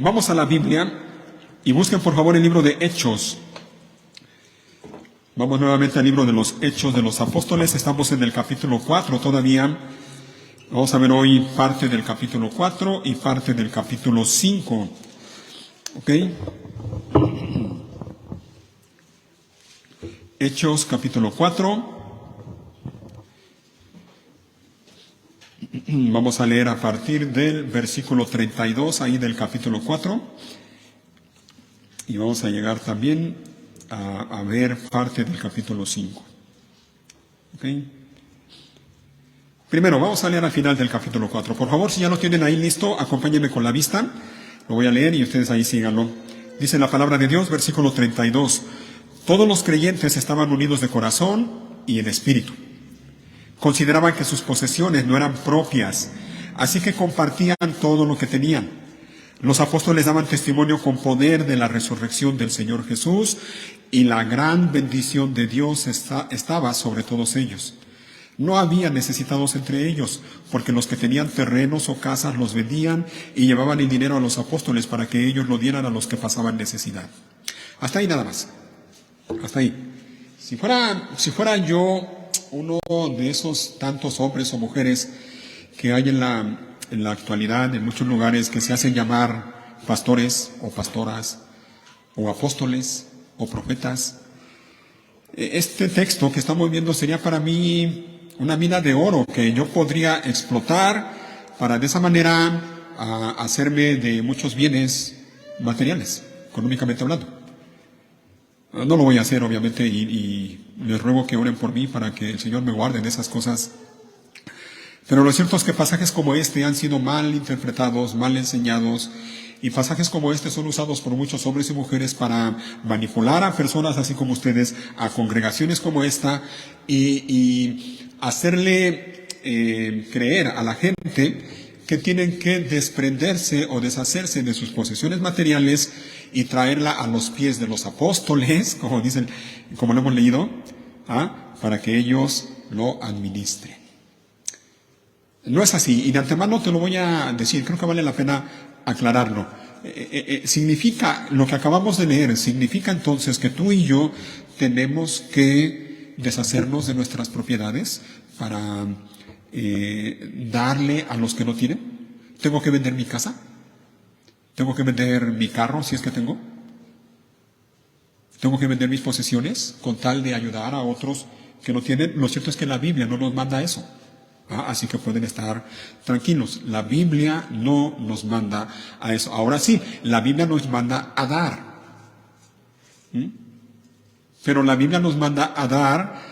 Vamos a la Biblia y busquen por favor el libro de Hechos. Vamos nuevamente al libro de los Hechos de los Apóstoles. Estamos en el capítulo 4 todavía. Vamos a ver hoy parte del capítulo 4 y parte del capítulo 5. ¿Ok? Hechos capítulo 4. Vamos a leer a partir del versículo 32, ahí del capítulo 4. Y vamos a llegar también a ver parte del capítulo 5. ¿Ok? Primero, vamos a leer al final del capítulo 4. Por favor, si ya lo tienen ahí listo, acompáñenme con la vista. Lo voy a leer y ustedes ahí síganlo. Dice la palabra de Dios, versículo 32. Todos los creyentes estaban unidos de corazón y en espíritu. Consideraban que sus posesiones no eran propias, así que compartían todo lo que tenían. Los apóstoles daban testimonio con poder de la resurrección del Señor Jesús, y la gran bendición de Dios estaba sobre todos ellos. No había necesitados entre ellos, porque los que tenían terrenos o casas los vendían y llevaban el dinero a los apóstoles para que ellos lo dieran a los que pasaban necesidad. Hasta ahí nada más. Hasta ahí. Si fuera yo uno de esos tantos hombres o mujeres que hay en la actualidad en muchos lugares que se hacen llamar pastores o pastoras o apóstoles o profetas, este texto que estamos viendo sería para mí una mina de oro que yo podría explotar para de esa manera hacerme de muchos bienes materiales, económicamente hablando. No lo voy a hacer, obviamente, y les ruego que oren por mí para que el Señor me guarde de esas cosas. Pero lo cierto es que pasajes como este han sido mal interpretados, mal enseñados, y pasajes como este son usados por muchos hombres y mujeres para manipular a personas así como ustedes, a congregaciones como esta, y hacerle creer a la gente que tienen que desprenderse o deshacerse de sus posesiones materiales y traerla a los pies de los apóstoles, como dicen, como lo hemos leído, para que ellos lo administren. No es así, y de antemano te lo voy a decir, creo que vale la pena aclararlo. Significa, lo que acabamos de leer, significa entonces que tú y yo tenemos que deshacernos de nuestras propiedades para darle a los que no tienen. ¿Tengo que vender mi casa? ¿Tengo que vender mi carro si es que tengo? ¿Tengo que vender mis posesiones con tal de ayudar a otros que no tienen? Lo cierto es que la Biblia no nos manda eso. Así que pueden estar tranquilos. La Biblia no nos manda a eso. Ahora sí, la Biblia nos manda a dar. Pero la Biblia nos manda a dar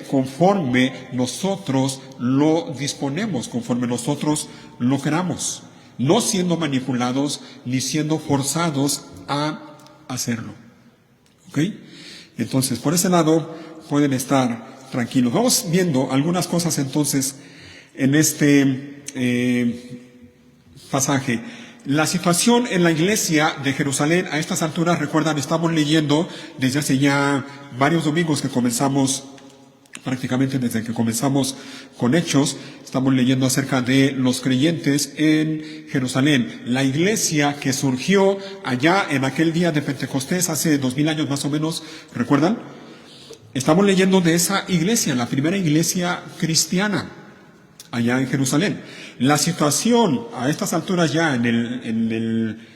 conforme nosotros lo disponemos, conforme nosotros lo queramos, no siendo manipulados ni siendo forzados a hacerlo. ¿Ok? Entonces, por ese lado pueden estar tranquilos. Vamos viendo algunas cosas entonces en este pasaje. La situación en la iglesia de Jerusalén a estas alturas, recuerdan, estamos leyendo desde hace ya varios domingos que comenzamos, prácticamente desde que comenzamos con Hechos, estamos leyendo acerca de los creyentes en Jerusalén. La iglesia que surgió allá en aquel día de Pentecostés, hace 2000 años más o menos, ¿recuerdan? Estamos leyendo de esa iglesia, la primera iglesia cristiana, allá en Jerusalén. La situación a estas alturas ya en el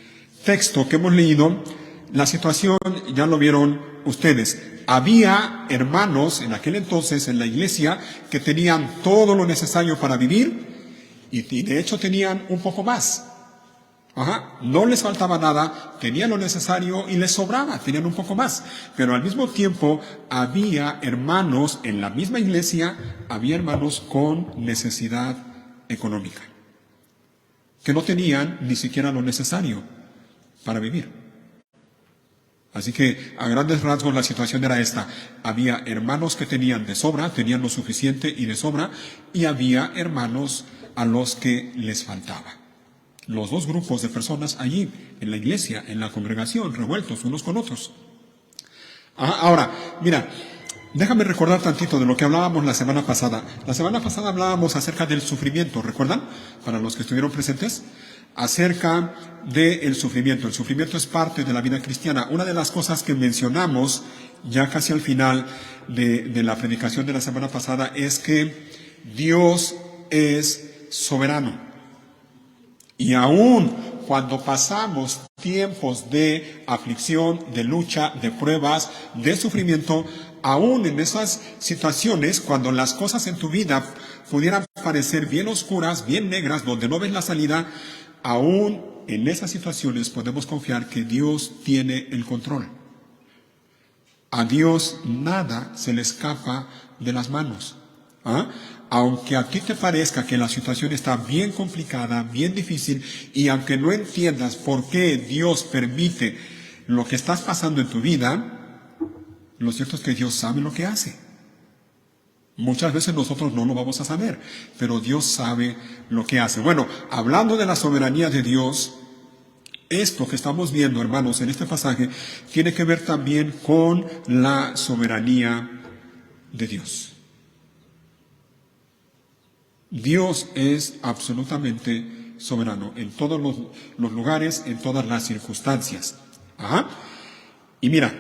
texto que hemos leído, la situación ya lo vieron ustedes. Había hermanos en aquel entonces en la iglesia que tenían todo lo necesario para vivir y de hecho tenían un poco más. No les faltaba nada, tenían lo necesario y les sobraba, tenían un poco más. Pero al mismo tiempo había hermanos en la misma iglesia, había hermanos con necesidad económica, que no tenían ni siquiera lo necesario para vivir. Así que a grandes rasgos la situación era esta. Había hermanos que tenían de sobra, tenían lo suficiente y de sobra, y había hermanos a los que les faltaba. Los dos grupos de personas allí, en la iglesia, en la congregación, revueltos unos con otros. Ahora, mira, Déjame recordar tantito de lo que hablábamos la semana pasada. La semana pasada hablábamos acerca del sufrimiento, ¿recuerdan? Para los que estuvieron presentes, acerca del sufrimiento. El sufrimiento es parte de la vida cristiana. Una de las cosas que mencionamos ya casi al final de la predicación de la semana pasada es que Dios es soberano. Y aún cuando pasamos tiempos de aflicción, de lucha, de pruebas, de sufrimiento, aún en esas situaciones, cuando las cosas en tu vida pudieran parecer bien oscuras, bien negras, donde no ves la salida, aún en esas situaciones podemos confiar que Dios tiene el control. A Dios nada se le escapa de las manos. ¿Ah? Aunque a ti te parezca que la situación está bien complicada, bien difícil, y aunque no entiendas por qué Dios permite lo que estás pasando en tu vida, lo cierto es que Dios sabe lo que hace. Muchas veces nosotros no lo vamos a saber, pero Dios sabe lo que hace. Bueno, hablando de la soberanía de Dios, esto que estamos viendo, hermanos, en este pasaje, tiene que ver también con la soberanía de Dios. Dios es absolutamente soberano en todos los lugares, en todas las circunstancias. Ajá. Y mira,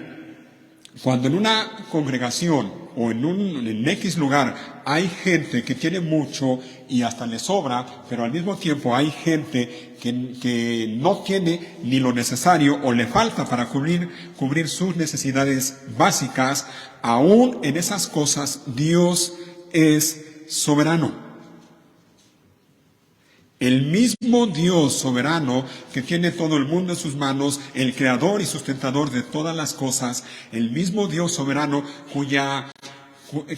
cuando en una congregación o en X lugar hay gente que tiene mucho y hasta le sobra, pero al mismo tiempo hay gente que no tiene ni lo necesario o le falta para cubrir sus necesidades básicas, aún en esas cosas Dios es soberano. El mismo Dios soberano que tiene todo el mundo en sus manos, el creador y sustentador de todas las cosas, el mismo Dios soberano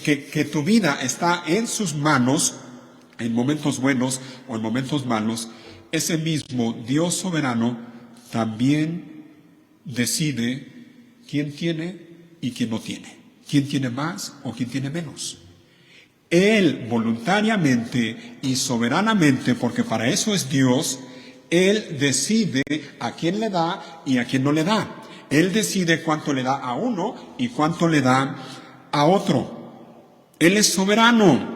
que tu vida está en sus manos, en momentos buenos o en momentos malos, ese mismo Dios soberano también decide quién tiene y quién no tiene, quién tiene más o quién tiene menos. Él voluntariamente y soberanamente, porque para eso es Dios, Él decide a quién le da y a quién no le da. Él decide cuánto le da a uno y cuánto le da a otro. Él es soberano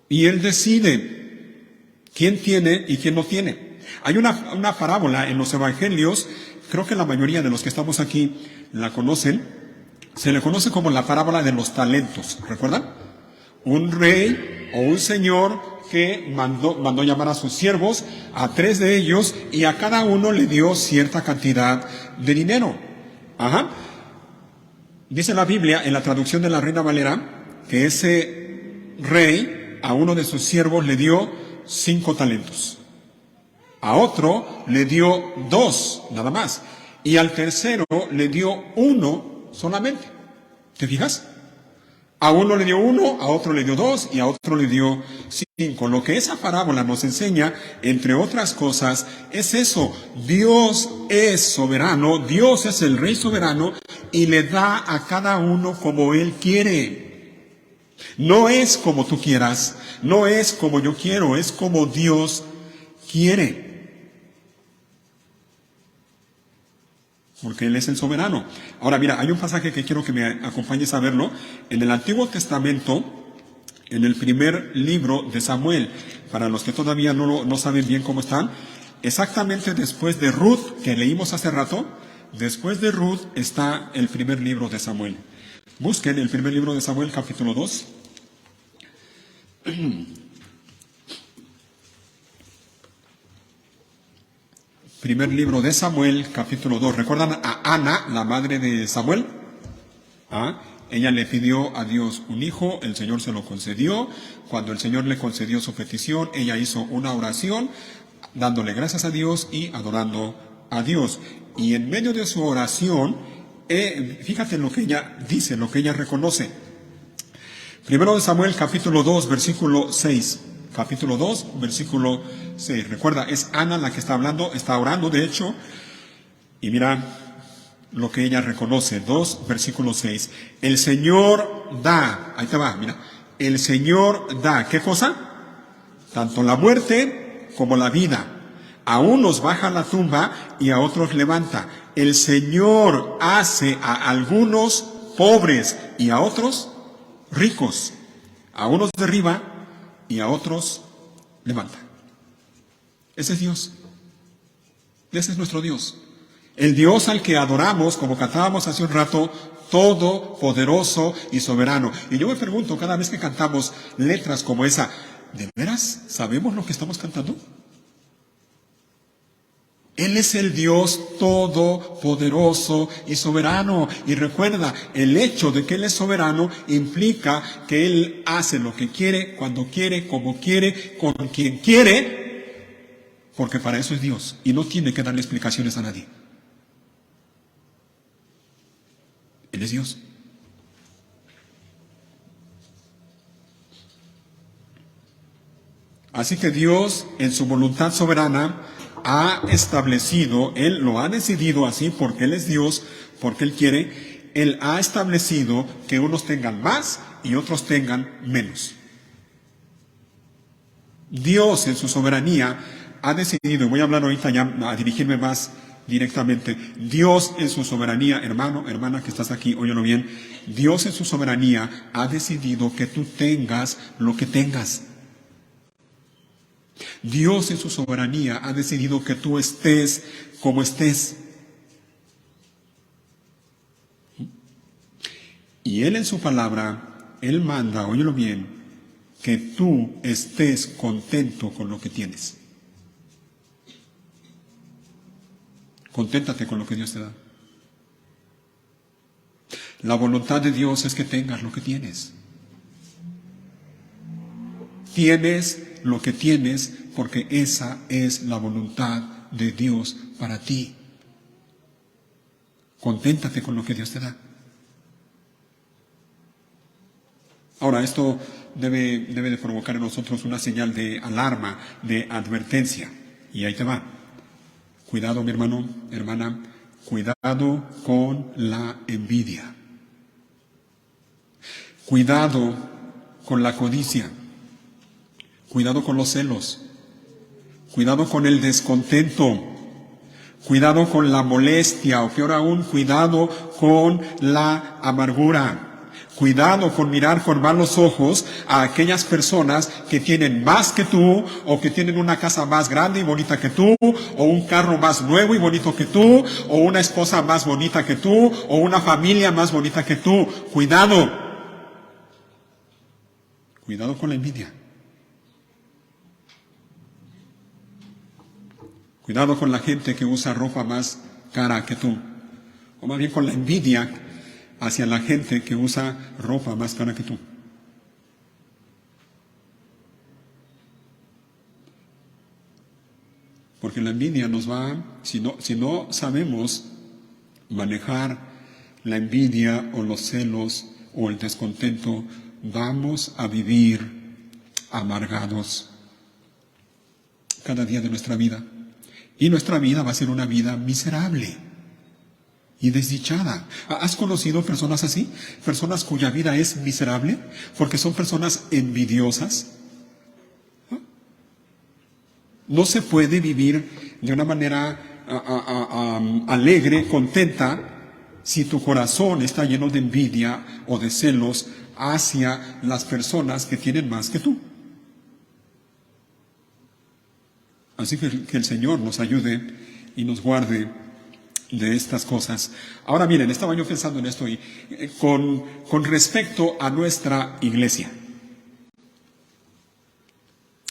y Él decide quién tiene y quién no tiene. Hay una parábola en los evangelios, creo que la mayoría de los que estamos aquí la conocen, se le conoce como la parábola de los talentos, ¿recuerdan? Un rey o un señor que mandó llamar a sus siervos, a 3 de ellos, y a cada uno le dio cierta cantidad de dinero. Ajá. Dice la Biblia, en la traducción de la Reina Valera, que ese rey a uno de sus siervos le dio 5 talentos. A otro le dio 2, nada más. Y al tercero le dio 1 solamente. ¿Te fijas? A uno le dio 1, a otro le dio 2 y a otro le dio 5. Lo que esa parábola nos enseña, entre otras cosas, es eso. Dios es soberano, Dios es el Rey soberano y le da a cada uno como Él quiere. No es como tú quieras, no es como yo quiero, es como Dios quiere. Porque Él es el soberano. Ahora mira, hay un pasaje que quiero que me acompañes a verlo. En el Antiguo Testamento, en el primer libro de Samuel, para los que todavía no saben bien cómo están, exactamente después de Ruth, que leímos hace rato, después de Ruth está el primer libro de Samuel. Busquen el primer libro de Samuel, capítulo 2. Primer libro de Samuel, capítulo 2. ¿Recuerdan a Ana, la madre de Samuel? Ella le pidió a Dios un hijo, el Señor se lo concedió. Cuando el Señor le concedió su petición, ella hizo una oración, dándole gracias a Dios y adorando a Dios. Y en medio de su oración, fíjate lo que ella dice, lo que ella reconoce. Primero de Samuel, capítulo 2, versículo 6. Capítulo 2, versículo 6. Recuerda, es Ana la que está hablando, está orando, de hecho. Y mira lo que ella reconoce. 2, versículo 6. El Señor da. Ahí te va, mira. El Señor da. ¿Qué cosa? Tanto la muerte como la vida. A unos baja la tumba y a otros levanta. El Señor hace a algunos pobres y a otros ricos. A unos derriba y a otros levanta. Ese es Dios. Ese es nuestro Dios. El Dios al que adoramos, como cantábamos hace un rato, todopoderoso y soberano. Y yo me pregunto cada vez que cantamos letras como esa, ¿de veras sabemos lo que estamos cantando? Él es el Dios todopoderoso y soberano. Y recuerda, el hecho de que Él es soberano implica que Él hace lo que quiere, cuando quiere, como quiere, con quien quiere, porque para eso es Dios. Y no tiene que darle explicaciones a nadie. Él es Dios. Así que Dios, en su voluntad soberana, ha establecido, Él lo ha decidido así porque Él es Dios, porque Él quiere, Él ha establecido que unos tengan más y otros tengan menos. Dios en su soberanía ha decidido, y voy a hablar ahorita ya, a dirigirme más directamente, Dios en su soberanía, hermano, hermana que estás aquí, óyelo bien, Dios en su soberanía ha decidido que tú tengas lo que tengas. Dios en su soberanía ha decidido que tú estés como estés. Y Él en su palabra, Él manda, óyelo bien, que tú estés contento con lo que tienes. Conténtate con lo que Dios te da. La voluntad de Dios es que tengas lo que tienes. Tienes lo que tienes porque esa es la voluntad de Dios para ti. Conténtate con lo que Dios te da. Ahora, esto debe de provocar en nosotros una señal de alarma, de advertencia. Y ahí te va. Cuidado, mi hermano, hermana, cuidado con la envidia. Cuidado con la codicia. Cuidado con los celos. Cuidado con el descontento. Cuidado con la molestia, o peor aún, cuidado con la amargura. Cuidado con mirar con malos ojos a aquellas personas que tienen más que tú, o que tienen una casa más grande y bonita que tú, o un carro más nuevo y bonito que tú, o una esposa más bonita que tú, o una familia más bonita que tú. Cuidado. Cuidado con la envidia. Cuidado con la gente que usa ropa más cara que tú. O más bien con la envidia hacia la gente que usa ropa más cara que tú. Porque la envidia nos va, si no sabemos manejar la envidia o los celos o el descontento, vamos a vivir amargados cada día de nuestra vida. Y nuestra vida va a ser una vida miserable y desdichada. ¿Has conocido personas así? Personas cuya vida es miserable porque son personas envidiosas. No se puede vivir de una manera alegre, contenta, si tu corazón está lleno de envidia o de celos hacia las personas que tienen más que tú. Así que el Señor nos ayude y nos guarde de estas cosas. Ahora miren, estaba yo pensando en esto y con respecto a nuestra iglesia.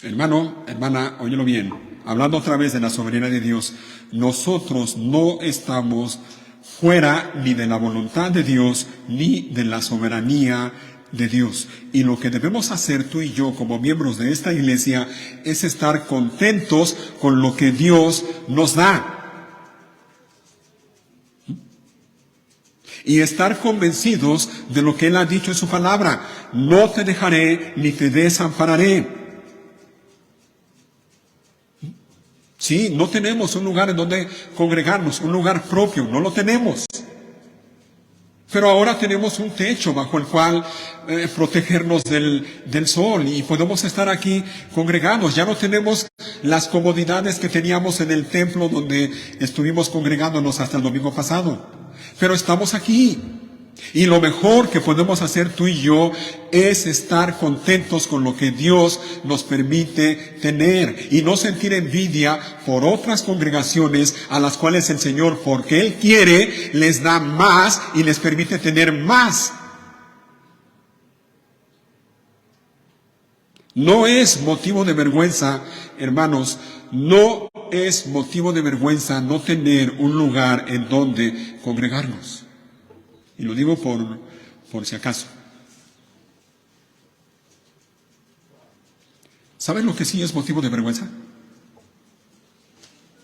Hermano, hermana, óyelo bien, hablando otra vez de la soberanía de Dios, nosotros no estamos fuera ni de la voluntad de Dios ni de la soberanía de Dios. Y lo que debemos hacer tú y yo como miembros de esta iglesia es estar contentos con lo que Dios nos da. Y estar convencidos de lo que Él ha dicho en su palabra. No te dejaré ni te desampararé. Sí, no tenemos un lugar en donde congregarnos, un lugar propio, no lo tenemos. Pero ahora tenemos un techo bajo el cual protegernos del sol y podemos estar aquí congregados. Ya no tenemos las comodidades que teníamos en el templo donde estuvimos congregándonos hasta el domingo pasado. Pero estamos aquí. Y lo mejor que podemos hacer tú y yo es estar contentos con lo que Dios nos permite tener y no sentir envidia por otras congregaciones a las cuales el Señor, porque Él quiere, les da más y les permite tener más. No es motivo de vergüenza, hermanos, no es motivo de vergüenza no tener un lugar en donde congregarnos. Y lo digo por si acaso. ¿Saben lo que sí es motivo de vergüenza?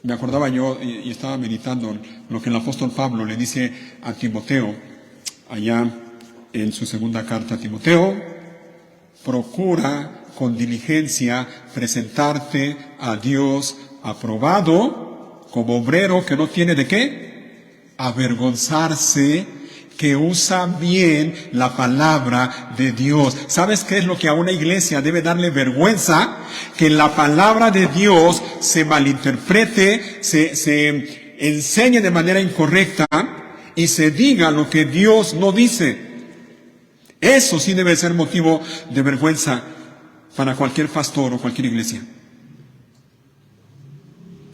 Me acordaba yo y estaba meditando lo que el apóstol Pablo le dice a Timoteo, allá en su segunda carta a Timoteo: procura con diligencia presentarte a Dios aprobado, como obrero que no tiene de qué avergonzarse, que usa bien la palabra de Dios. ¿Sabes qué es lo que a una iglesia debe darle vergüenza? Que la palabra de Dios se malinterprete, se enseñe de manera incorrecta y se diga lo que Dios no dice. Eso sí debe ser motivo de vergüenza para cualquier pastor o cualquier iglesia.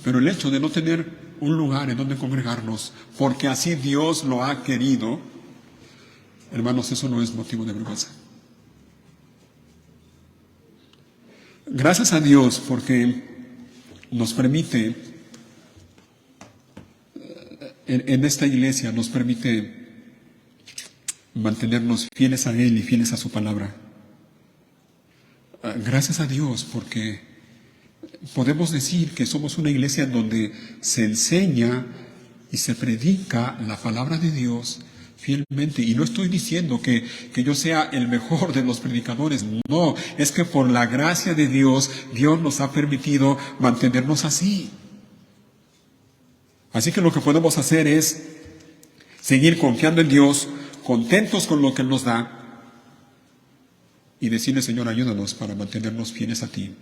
Pero el hecho de no tener un lugar en donde congregarnos, porque así Dios lo ha querido, hermanos, eso no es motivo de vergüenza. Gracias a Dios porque nos permite, en esta iglesia nos permite mantenernos fieles a Él y fieles a su palabra. Gracias a Dios porque podemos decir que somos una iglesia donde se enseña y se predica la palabra de Dios fielmente. Y no estoy diciendo que yo sea el mejor de los predicadores. No, es que por la gracia de Dios, Dios nos ha permitido mantenernos así. Así que lo que podemos hacer es seguir confiando en Dios, contentos con lo que Él nos da, y decirle: Señor, ayúdanos para mantenernos fieles a ti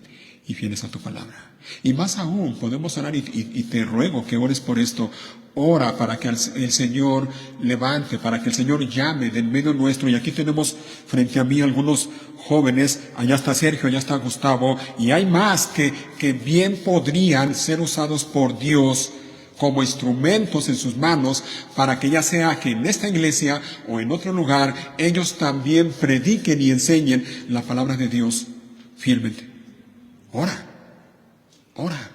y fieles a tu palabra. Y más aún, podemos orar y te ruego que ores por esto. Ora para que el Señor levante, para que el Señor llame de en medio nuestro. Y aquí tenemos frente a mí algunos jóvenes, allá está Sergio, allá está Gustavo, y hay más que bien podrían ser usados por Dios como instrumentos en sus manos, para que ya sea que en esta iglesia o en otro lugar, ellos también prediquen y enseñen la palabra de Dios fielmente. Ora, ora.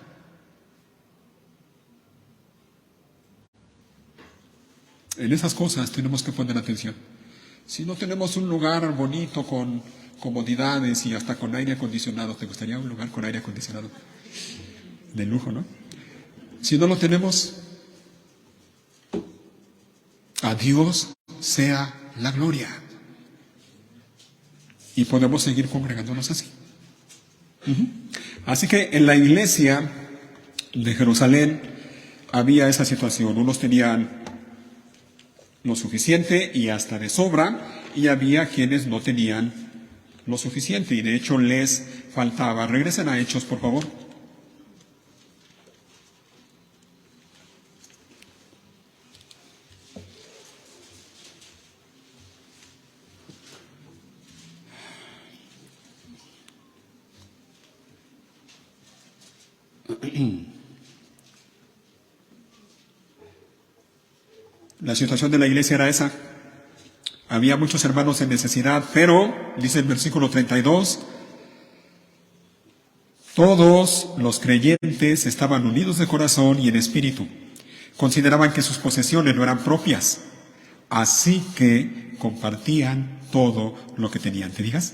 En esas cosas tenemos que poner atención. Si no tenemos un lugar bonito con comodidades y hasta con aire acondicionado, ¿te gustaría un lugar con aire acondicionado? De lujo, ¿no? Si no lo tenemos, a Dios sea la gloria. Y podemos seguir congregándonos así. Así que en la iglesia de Jerusalén había esa situación. Unos tenían lo suficiente y hasta de sobra, y había quienes no tenían lo suficiente y de hecho les faltaba. Regresen a Hechos, por favor. La situación de la iglesia era esa. Había muchos hermanos en necesidad, pero, dice el versículo 32, todos los creyentes estaban unidos de corazón y en espíritu. Consideraban que sus posesiones no eran propias, así que compartían todo lo que tenían. ¿Te digas?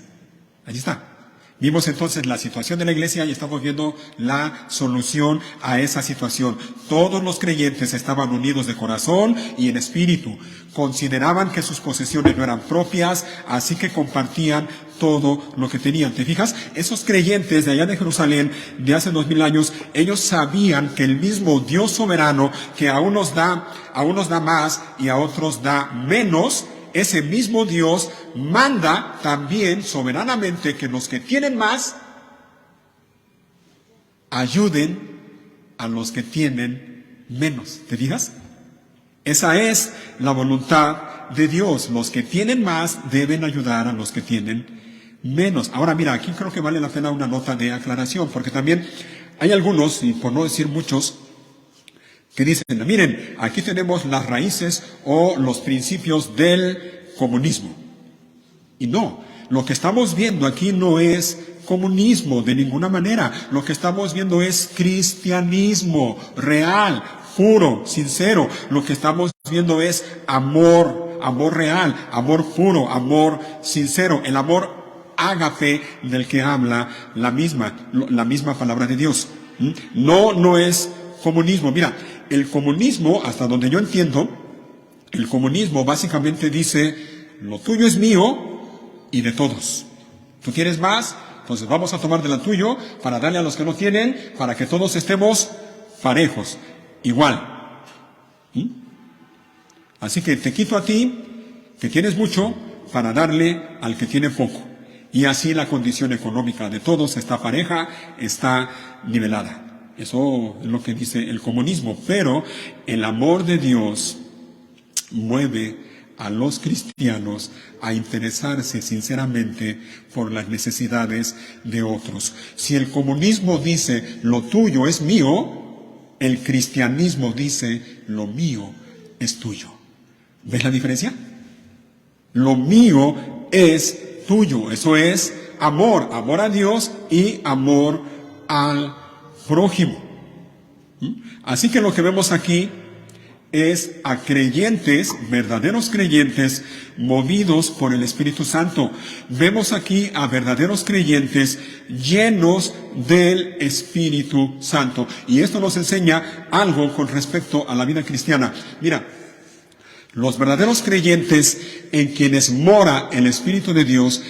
Allí está. Vimos entonces la situación de la iglesia y estamos viendo la solución a esa situación. Todos los creyentes estaban unidos de corazón y en espíritu. Consideraban que sus posesiones no eran propias, así que compartían todo lo que tenían. ¿Te fijas? Esos creyentes de allá de Jerusalén, de hace 2000 años, ellos sabían que el mismo Dios soberano, que a unos da más y a otros da menos, ese mismo Dios manda también soberanamente que los que tienen más ayuden a los que tienen menos. ¿Te fijas? Esa es la voluntad palabra de Dios. Los que tienen más deben ayudar a los que tienen menos. Ahora mira, aquí creo que vale la pena una nota de aclaración, porque también hay algunos, y por no decir muchos, que dicen, miren, aquí tenemos las raíces o los principios del comunismo. Y no, lo que estamos viendo aquí no es comunismo de ninguna manera. Lo que estamos viendo es cristianismo real, puro, sincero. Lo que estamos viendo es amor, amor real, amor puro, amor sincero, el amor ágape del que habla la misma palabra de Dios. No es comunismo. Mira, el comunismo, hasta donde yo entiendo, el comunismo básicamente dice, lo tuyo es mío y de todos. ¿Tú quieres más? Entonces vamos a tomar de lo tuyo para darle a los que no tienen, para que todos estemos parejos, igual. Así que te quito a ti, que tienes mucho, para darle al que tiene poco. Y así la condición económica de todos está pareja, está nivelada. Eso es lo que dice el comunismo. Pero el amor de Dios mueve a los cristianos a interesarse sinceramente por las necesidades de otros. Si el comunismo dice, lo tuyo es mío, el cristianismo dice, lo mío es tuyo. ¿Ves la diferencia? Lo mío es tuyo. Eso es amor, amor a Dios y amor al prójimo. Así que lo que vemos aquí es a creyentes, verdaderos creyentes, movidos por el Espíritu Santo. Vemos aquí a verdaderos creyentes llenos del Espíritu Santo. Y esto nos enseña algo con respecto a la vida cristiana. Mira, los verdaderos creyentes en quienes mora el Espíritu de Dios,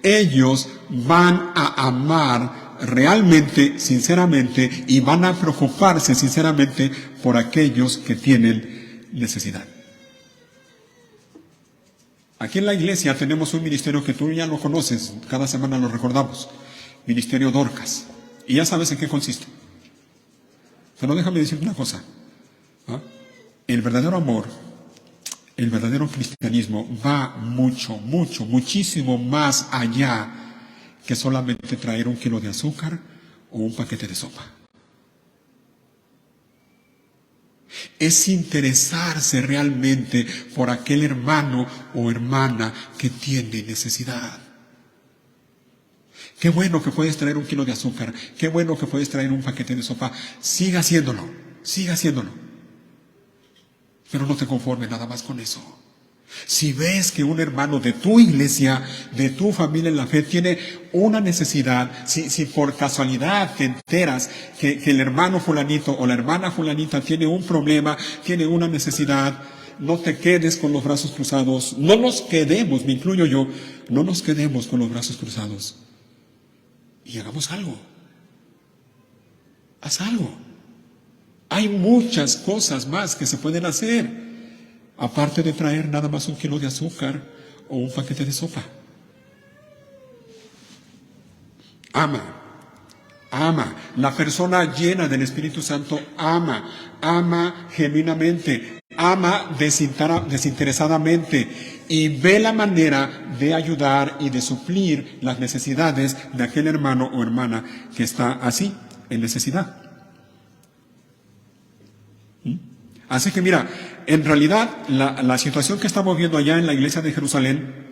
ellos van a amar realmente, sinceramente, y van a preocuparse sinceramente por aquellos que tienen necesidad. Aquí en la iglesia tenemos un ministerio que tú ya lo conoces, cada semana lo recordamos, Ministerio Dorcas, y ya sabes en qué consiste. Pero déjame decirte una cosa, el verdadero amor, el verdadero cristianismo va muchísimo más allá que solamente traer 1 kilo de azúcar o un paquete de sopa. Es interesarse realmente por aquel hermano o hermana que tiene necesidad. Qué bueno que puedes traer 1 kilo de azúcar, qué bueno que puedes traer un paquete de sopa. Siga haciéndolo. Pero no te conformes nada más con eso. Si ves que un hermano de tu iglesia, de tu familia en la fe, tiene una necesidad, si por casualidad te enteras que el hermano fulanito o la hermana fulanita tiene un problema, tiene una necesidad, no te quedes con los brazos cruzados. No nos quedemos, me incluyo yo, no nos quedemos con los brazos cruzados. Y hagamos algo. Haz algo. Hay muchas cosas más que se pueden hacer. Aparte de traer nada más 1 kilo de azúcar o un paquete de sopa. Ama. La persona llena del Espíritu Santo ama genuinamente, ama desinteresadamente y ve la manera de ayudar y de suplir las necesidades de aquel hermano o hermana que está así, en necesidad. Así que mira, en realidad la situación que estamos viendo allá en la iglesia de Jerusalén,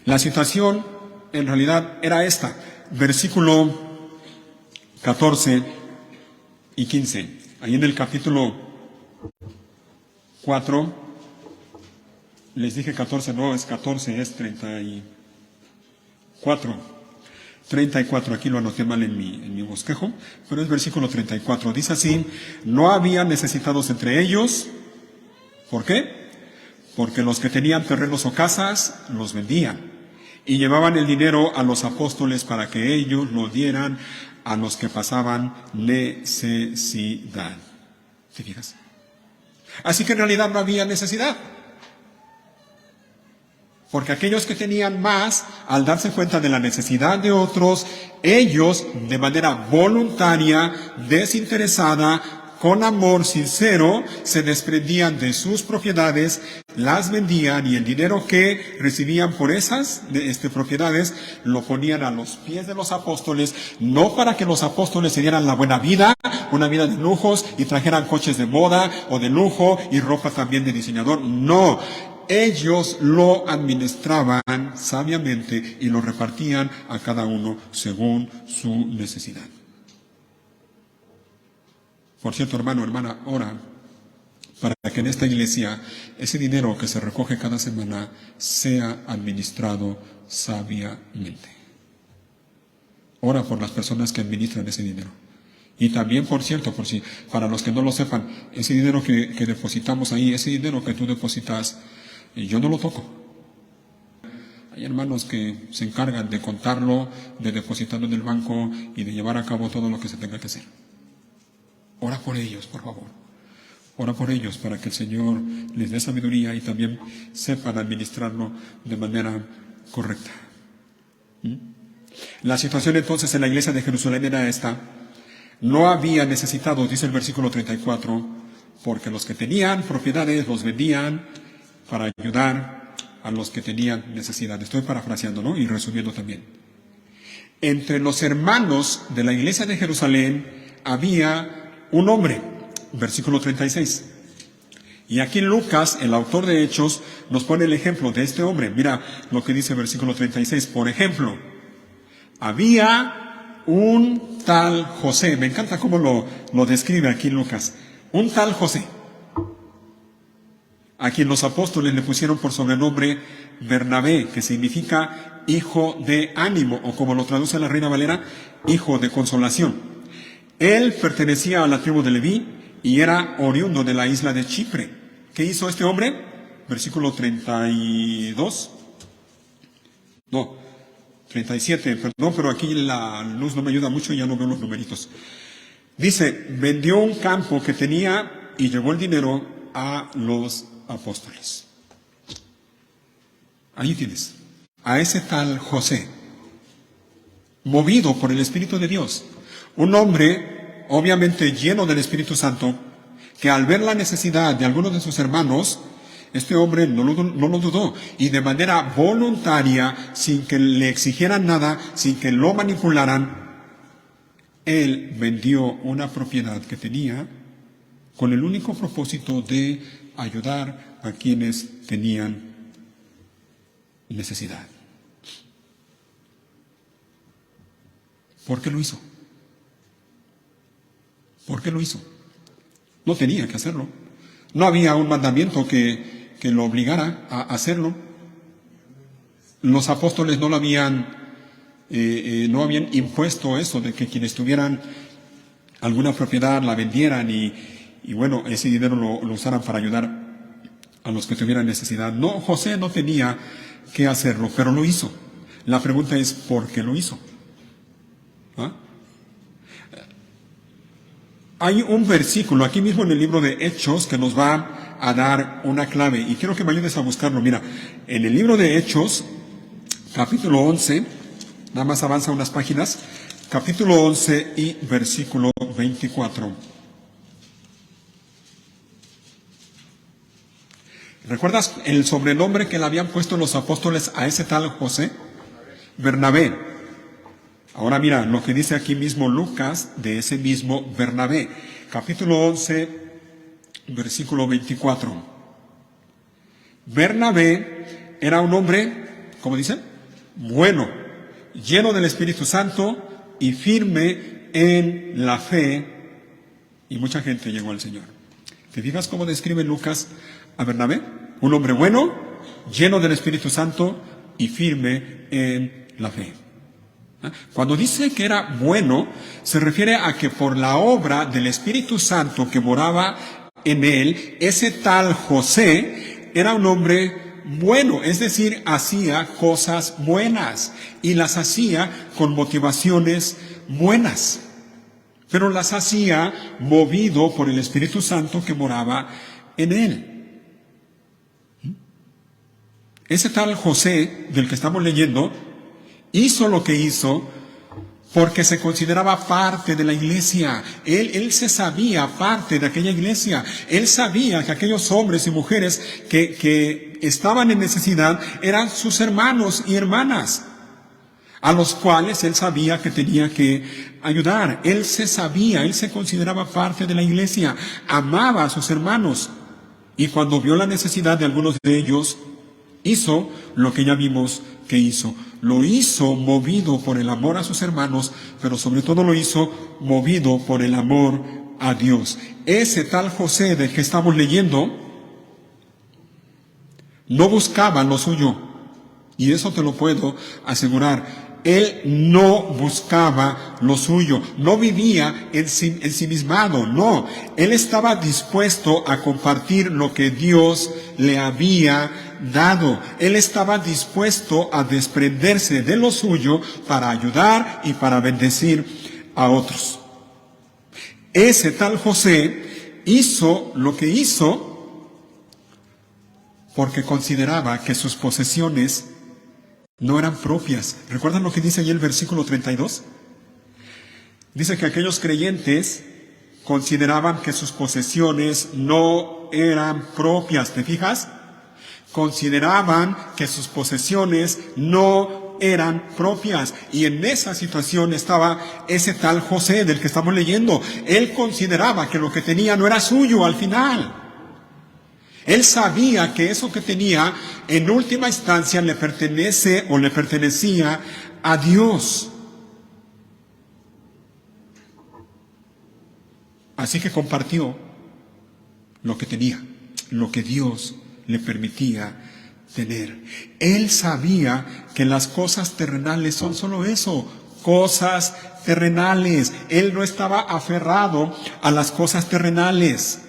la situación en realidad era esta, versículo 14 y 15. Ahí en el capítulo 4, les dije 14, no es 14, es 34. 34, aquí lo anoté mal en mi bosquejo, pero es versículo 34. Dice así, no había necesitados entre ellos. ¿Por qué? Porque los que tenían terrenos o casas los vendían y llevaban el dinero a los apóstoles para que ellos lo dieran a los que pasaban necesidad. ¿Te fijas? Así que en realidad no había necesidad. Porque aquellos que tenían más, al darse cuenta de la necesidad de otros, ellos, de manera voluntaria, desinteresada, con amor sincero, se desprendían de sus propiedades, las vendían y el dinero que recibían por esas propiedades lo ponían a los pies de los apóstoles, no para que los apóstoles se dieran la buena vida, una vida de lujos y trajeran coches de moda o de lujo y ropa también de diseñador. No, ellos lo administraban sabiamente y lo repartían a cada uno según su necesidad. Por cierto, hermano, hermana, ora para que en esta iglesia ese dinero que se recoge cada semana sea administrado sabiamente. Ora por las personas que administran ese dinero. Y también, por cierto, para los que no lo sepan, ese dinero que depositamos ahí, ese dinero que tú depositas, yo no lo toco. Hay hermanos que se encargan de contarlo, de depositarlo en el banco y de llevar a cabo todo lo que se tenga que hacer. Ora por ellos, por favor. Ora por ellos para que el Señor les dé sabiduría y también sepan administrarlo de manera correcta. La situación entonces en la iglesia de Jerusalén era esta. No había necesitados, dice el versículo 34, porque los que tenían propiedades los vendían para ayudar a los que tenían necesidad. Estoy parafraseando, ¿no? Y resumiendo también. Entre los hermanos de la iglesia de Jerusalén había un hombre, versículo 36. Y aquí Lucas, el autor de Hechos, nos pone el ejemplo de este hombre. Mira lo que dice el versículo 36. Por ejemplo, había un tal José. Me encanta cómo lo describe aquí Lucas. Un tal José, a quien los apóstoles le pusieron por sobrenombre Bernabé, que significa hijo de ánimo, o como lo traduce la Reina Valera, hijo de consolación. Él pertenecía a la tribu de Leví y era oriundo de la isla de Chipre. ¿Qué hizo este hombre? Versículo 32. No, 37, perdón, pero aquí la luz no me ayuda mucho y ya no veo los numeritos. Dice, vendió un campo que tenía y llevó el dinero a los apóstoles. Ahí tienes, a ese tal José, movido por el Espíritu de Dios. Un hombre, obviamente lleno del Espíritu Santo, que al ver la necesidad de algunos de sus hermanos, este hombre no lo dudó y de manera voluntaria, sin que le exigieran nada, sin que lo manipularan, él vendió una propiedad que tenía con el único propósito de ayudar a quienes tenían necesidad. ¿Por qué lo hizo? ¿Por qué lo hizo? No tenía que hacerlo. No había un mandamiento que lo obligara a hacerlo. Los apóstoles no habían impuesto eso de que quienes tuvieran alguna propiedad la vendieran y bueno, ese dinero lo usaran para ayudar a los que tuvieran necesidad. No, José no tenía que hacerlo, pero lo hizo. La pregunta es, ¿por qué lo hizo? ¿Ah? Hay un versículo aquí mismo en el libro de Hechos que nos va a dar una clave y quiero que me ayudes a buscarlo. Mira, en el libro de Hechos, capítulo 11, nada más avanza unas páginas, capítulo 11 y versículo 24. ¿Recuerdas el sobrenombre que le habían puesto los apóstoles a ese tal José? Bernabé. Ahora mira lo que dice aquí mismo Lucas de ese mismo Bernabé. Capítulo 11, versículo 24. Bernabé era un hombre, ¿cómo dice? Bueno, lleno del Espíritu Santo y firme en la fe. Y mucha gente llegó al Señor. ¿Te fijas cómo describe Lucas a Bernabé? Un hombre bueno, lleno del Espíritu Santo y firme en la fe. Cuando dice que era bueno, se refiere a que por la obra del Espíritu Santo que moraba en él, ese tal José era un hombre bueno, es decir, hacía cosas buenas y las hacía con motivaciones buenas, pero las hacía movido por el Espíritu Santo que moraba en él. Ese tal José del que estamos leyendo hizo lo que hizo porque se consideraba parte de la iglesia. Él se sabía parte de aquella iglesia. Él sabía que aquellos hombres y mujeres que estaban en necesidad eran sus hermanos y hermanas, a los cuales él sabía que tenía que ayudar. Él se consideraba parte de la iglesia, amaba a sus hermanos, y cuando vio la necesidad de algunos de ellos, hizo lo que ya vimos que hizo. Lo hizo movido por el amor a sus hermanos, pero sobre todo lo hizo movido por el amor a Dios. Ese tal José del que estamos leyendo no buscaba lo suyo, y eso te lo puedo asegurar. Él no buscaba lo suyo, no vivía ensimismado, no. Él estaba dispuesto a compartir lo que Dios le había dado. Él estaba dispuesto a desprenderse de lo suyo para ayudar y para bendecir a otros. Ese tal José hizo lo que hizo porque consideraba que sus posesiones no eran propias. ¿Recuerdan lo que dice allí el versículo 32? Dice que aquellos creyentes consideraban que sus posesiones no eran propias. ¿Te fijas? Consideraban que sus posesiones no eran propias. Y en esa situación estaba ese tal José del que estamos leyendo. Él consideraba que lo que tenía no era suyo al final. Él sabía que eso que tenía en última instancia le pertenece o le pertenecía a Dios. Así que compartió lo que tenía, lo que Dios le permitía tener. Él sabía que las cosas terrenales son solo eso, cosas terrenales. Él no estaba aferrado a las cosas terrenales,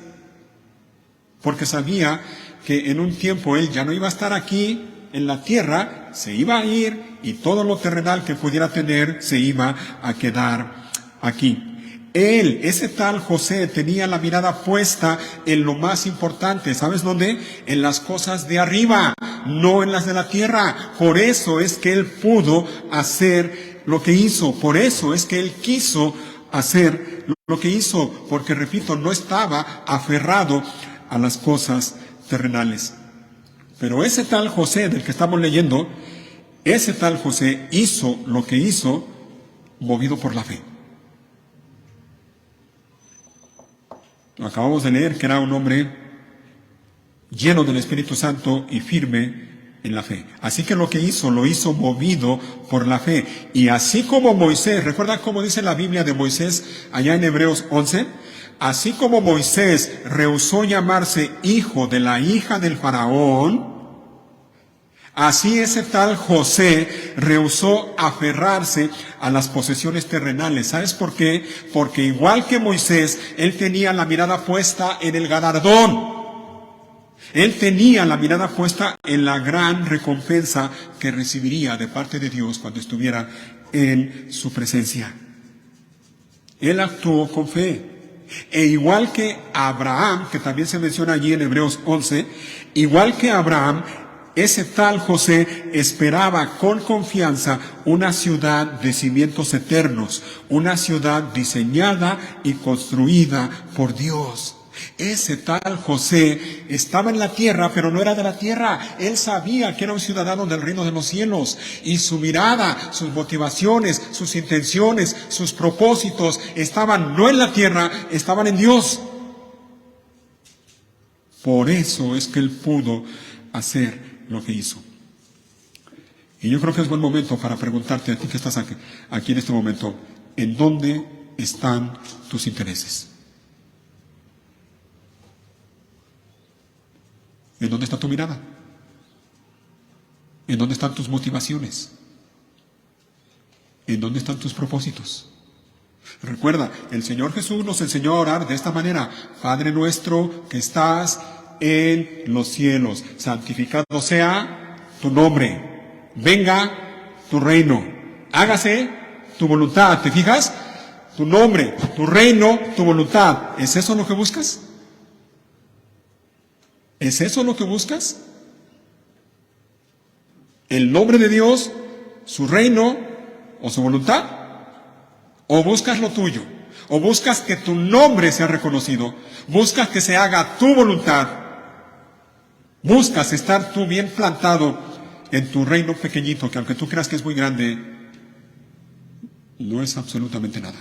porque sabía que en un tiempo él ya no iba a estar aquí en la tierra, se iba a ir y todo lo terrenal que pudiera tener se iba a quedar aquí. Él, ese tal José, tenía la mirada puesta en lo más importante. ¿Sabes dónde? En las cosas de arriba, no en las de la tierra. Por eso es que él pudo hacer lo que hizo. Por eso es que él quiso hacer lo que hizo. Porque, repito, no estaba aferrado a las cosas terrenales. Pero ese tal José del que estamos leyendo, ese tal José hizo lo que hizo movido por la fe. Acabamos de leer que era un hombre lleno del Espíritu Santo y firme en la fe. Así que lo que hizo, lo hizo movido por la fe. Y así como Moisés, ¿recuerdan cómo dice la Biblia de Moisés allá en Hebreos 11? Así como Moisés rehusó llamarse hijo de la hija del faraón, así ese tal José rehusó aferrarse a las posesiones terrenales. ¿Sabes por qué? Porque igual que Moisés, él tenía la mirada puesta en el galardón. Él tenía la mirada puesta en la gran recompensa que recibiría de parte de Dios cuando estuviera en su presencia. Él actuó con fe. E igual que Abraham, que también se menciona allí en Hebreos 11, igual que Abraham, ese tal José esperaba con confianza una ciudad de cimientos eternos, una ciudad diseñada y construida por Dios. Ese tal José estaba en la tierra, pero no era de la tierra. Él sabía que era un ciudadano del reino de los cielos. Y su mirada, sus motivaciones, sus intenciones, sus propósitos estaban no en la tierra, estaban en Dios. Por eso es que él pudo hacer lo que hizo. Y yo creo que es buen momento para preguntarte a ti que estás aquí en este momento, ¿en dónde están tus intereses? ¿En dónde está tu mirada? ¿En dónde están tus motivaciones? ¿En dónde están tus propósitos? Recuerda, el Señor Jesús nos enseñó a orar de esta manera: Padre nuestro que estás en los cielos, santificado sea tu nombre, venga tu reino, hágase tu voluntad. ¿Te fijas? Tu nombre, tu reino, tu voluntad. ¿Es eso lo que buscas? ¿Es eso lo que buscas? ¿El nombre de Dios, su reino o su voluntad? O buscas lo tuyo, o buscas que tu nombre sea reconocido, buscas que se haga tu voluntad, buscas estar tú bien plantado en tu reino pequeñito, que aunque tú creas que es muy grande, no es absolutamente nada.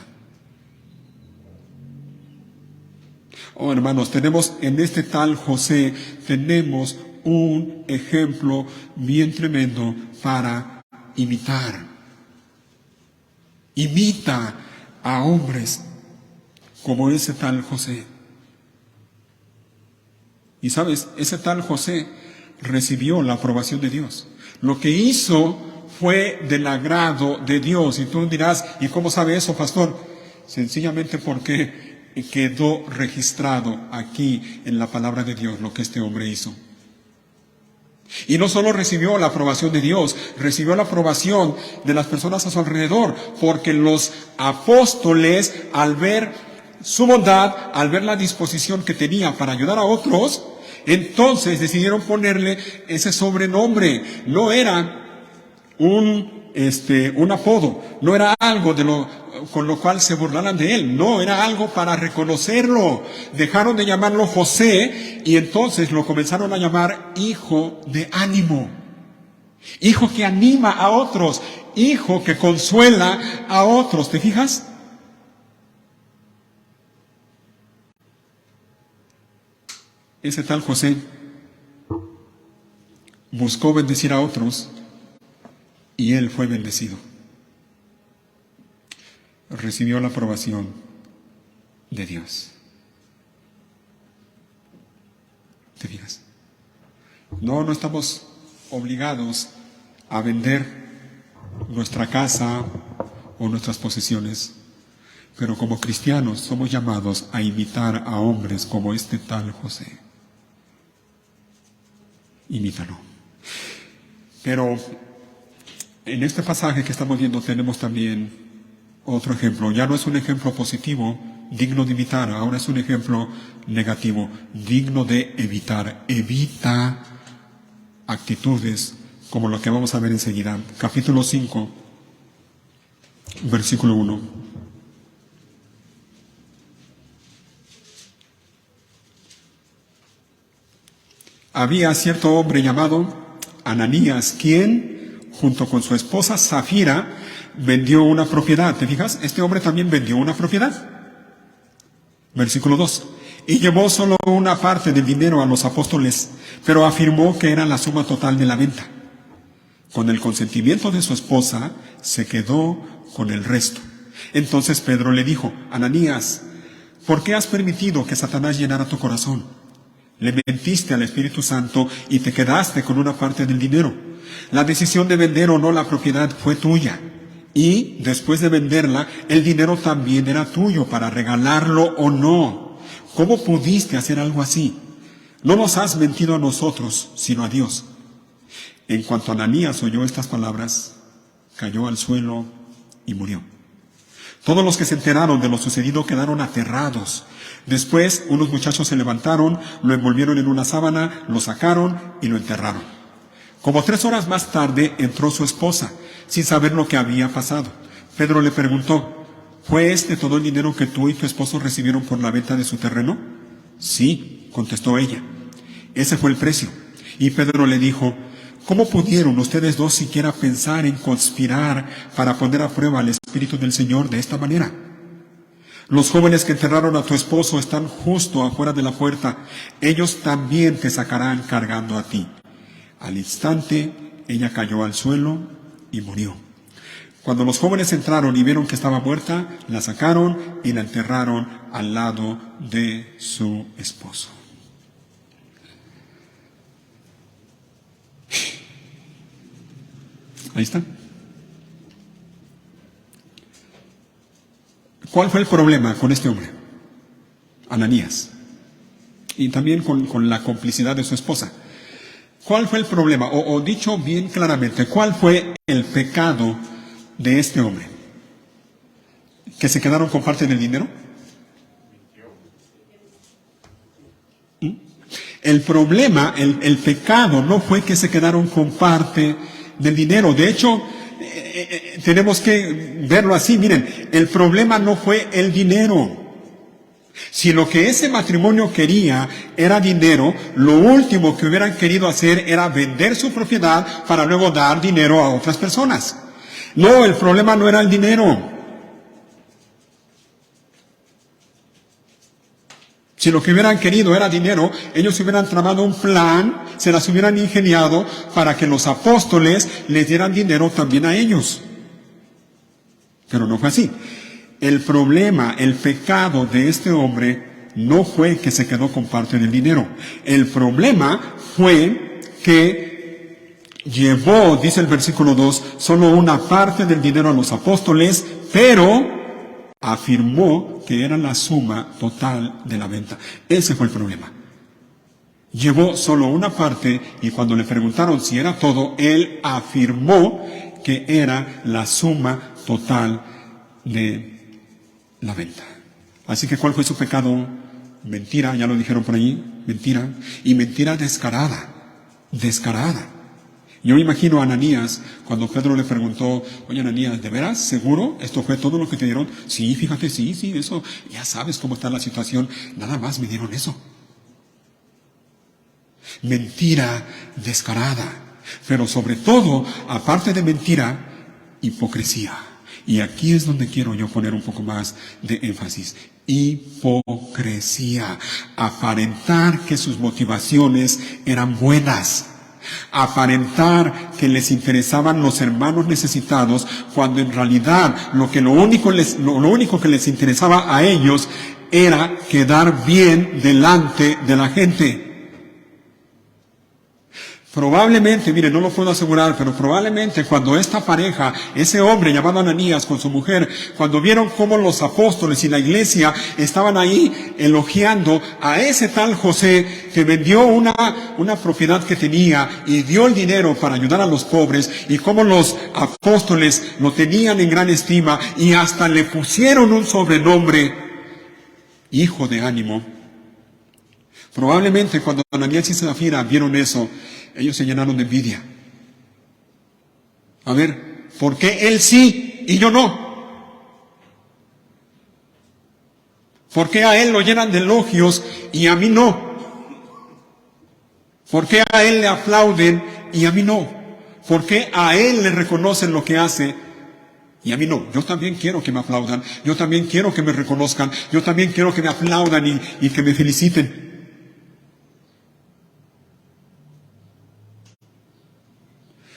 Oh, hermanos, tenemos en este tal José, tenemos un ejemplo bien tremendo para imitar. Imita a hombres como ese tal José. Y sabes, ese tal José recibió la aprobación de Dios. Lo que hizo fue del agrado de Dios. Y tú dirás, ¿y cómo sabe eso, pastor? Sencillamente porque quedó registrado aquí en la palabra de Dios lo que este hombre hizo. Y no solo recibió la aprobación de Dios, recibió la aprobación de las personas a su alrededor, porque los apóstoles, al ver su bondad, al ver la disposición que tenía para ayudar a otros, entonces decidieron ponerle ese sobrenombre. No era un apodo, no era algo con lo cual se burlaran de él, no, era algo para reconocerlo. Dejaron de llamarlo José y entonces lo comenzaron a llamar hijo de ánimo, hijo que anima a otros, hijo que consuela a otros. ¿Te fijas? Ese tal José buscó bendecir a otros y él fue bendecido. Recibió la aprobación de Dios. ¿Te fijas? No estamos obligados a vender nuestra casa o nuestras posesiones, pero como cristianos somos llamados a imitar a hombres como este tal José. Imítalo. Pero en este pasaje que estamos viendo tenemos también otro ejemplo. Ya no es un ejemplo positivo, digno de imitar, ahora es un ejemplo negativo, digno de evitar. Evita actitudes como lo que vamos a ver enseguida. Capítulo 5, versículo 1. Había cierto hombre llamado Ananías, quien, junto con su esposa Zafira, vendió una propiedad. ¿Te fijas? Este hombre también vendió una propiedad. Versículo 2. Y llevó solo una parte del dinero a los apóstoles, pero afirmó que era la suma total de la venta. Con el consentimiento de su esposa, se quedó con el resto. Entonces Pedro le dijo, Ananías, ¿por qué has permitido que Satanás llenara tu corazón? Le mentiste al Espíritu Santo y te quedaste con una parte del dinero. La decisión de vender o no la propiedad fue tuya. Y después de venderla, el dinero también era tuyo para regalarlo o no. ¿Cómo pudiste hacer algo así? No nos has mentido a nosotros, sino a Dios. En cuanto Ananías oyó estas palabras, cayó al suelo y murió. Todos los que se enteraron de lo sucedido quedaron aterrados. Después, unos muchachos se levantaron, lo envolvieron en una sábana, lo sacaron y lo enterraron. Como 3 horas más tarde entró su esposa, sin saber lo que había pasado. Pedro le preguntó, ¿fue este todo el dinero que tú y tu esposo recibieron por la venta de su terreno? Sí, contestó ella. Ese fue el precio. Y Pedro le dijo, ¿cómo pudieron ustedes dos siquiera pensar en conspirar para poner a prueba al Espíritu del Señor de esta manera? Los jóvenes que enterraron a tu esposo están justo afuera de la puerta. Ellos también te sacarán cargando a ti. Al instante, ella cayó al suelo y murió. Cuando los jóvenes entraron y vieron que estaba muerta, la sacaron y la enterraron al lado de su esposo. Ahí está. ¿Cuál fue el problema con este hombre? Ananías. Y también con la complicidad de su esposa. ¿Cuál fue el problema? O dicho bien claramente, ¿cuál fue el pecado de este hombre? ¿Que se quedaron con parte del dinero? El problema, el pecado no fue que se quedaron con parte del dinero. De hecho, tenemos que verlo así. Miren, el problema no fue el dinero. Si lo que ese matrimonio quería era dinero, lo último que hubieran querido hacer era vender su propiedad para luego dar dinero a otras personas. No, el problema no era el dinero. Si lo que hubieran querido era dinero, ellos hubieran tramado un plan, se las hubieran ingeniado para que los apóstoles les dieran dinero también a ellos. Pero no fue así. El problema, el pecado de este hombre no fue que se quedó con parte del dinero. El problema fue que llevó, dice el versículo 2, solo una parte del dinero a los apóstoles, pero afirmó que era la suma total de la venta. Ese fue el problema. Llevó solo una parte y cuando le preguntaron si era todo, él afirmó que era la suma total de la venta. Así que ¿cuál fue su pecado? Mentira, ya lo dijeron por ahí, mentira. Y mentira descarada, descarada. Yo me imagino a Ananías, cuando Pedro le preguntó, oye Ananías, ¿de veras? ¿Seguro? ¿Esto fue todo lo que te dieron? Sí, fíjate, sí, eso, ya sabes cómo está la situación, nada más me dieron eso. Mentira descarada, pero sobre todo, aparte de mentira, hipocresía. Y aquí es donde quiero yo poner un poco más de énfasis. Hipocresía. Aparentar que sus motivaciones eran buenas. Aparentar que les interesaban los hermanos necesitados, cuando en realidad lo único que les interesaba a ellos era quedar bien delante de la gente. Probablemente, mire, no lo puedo asegurar, pero probablemente cuando esta pareja, ese hombre llamado Ananías con su mujer, cuando vieron cómo los apóstoles y la iglesia estaban ahí elogiando a ese tal José que vendió una propiedad que tenía y dio el dinero para ayudar a los pobres, y cómo los apóstoles lo tenían en gran estima y hasta le pusieron un sobrenombre, hijo de ánimo. Probablemente cuando Ananías y Zafira vieron eso, ellos se llenaron de envidia. A ver, ¿por qué él sí y yo no? ¿Por qué a él lo llenan de elogios y a mí no? ¿Por qué a él le aplauden y a mí no? ¿Por qué a él le reconocen lo que hace y a mí no? Yo también quiero que me aplaudan, yo también quiero que me reconozcan, yo también quiero que me aplaudan y que me feliciten.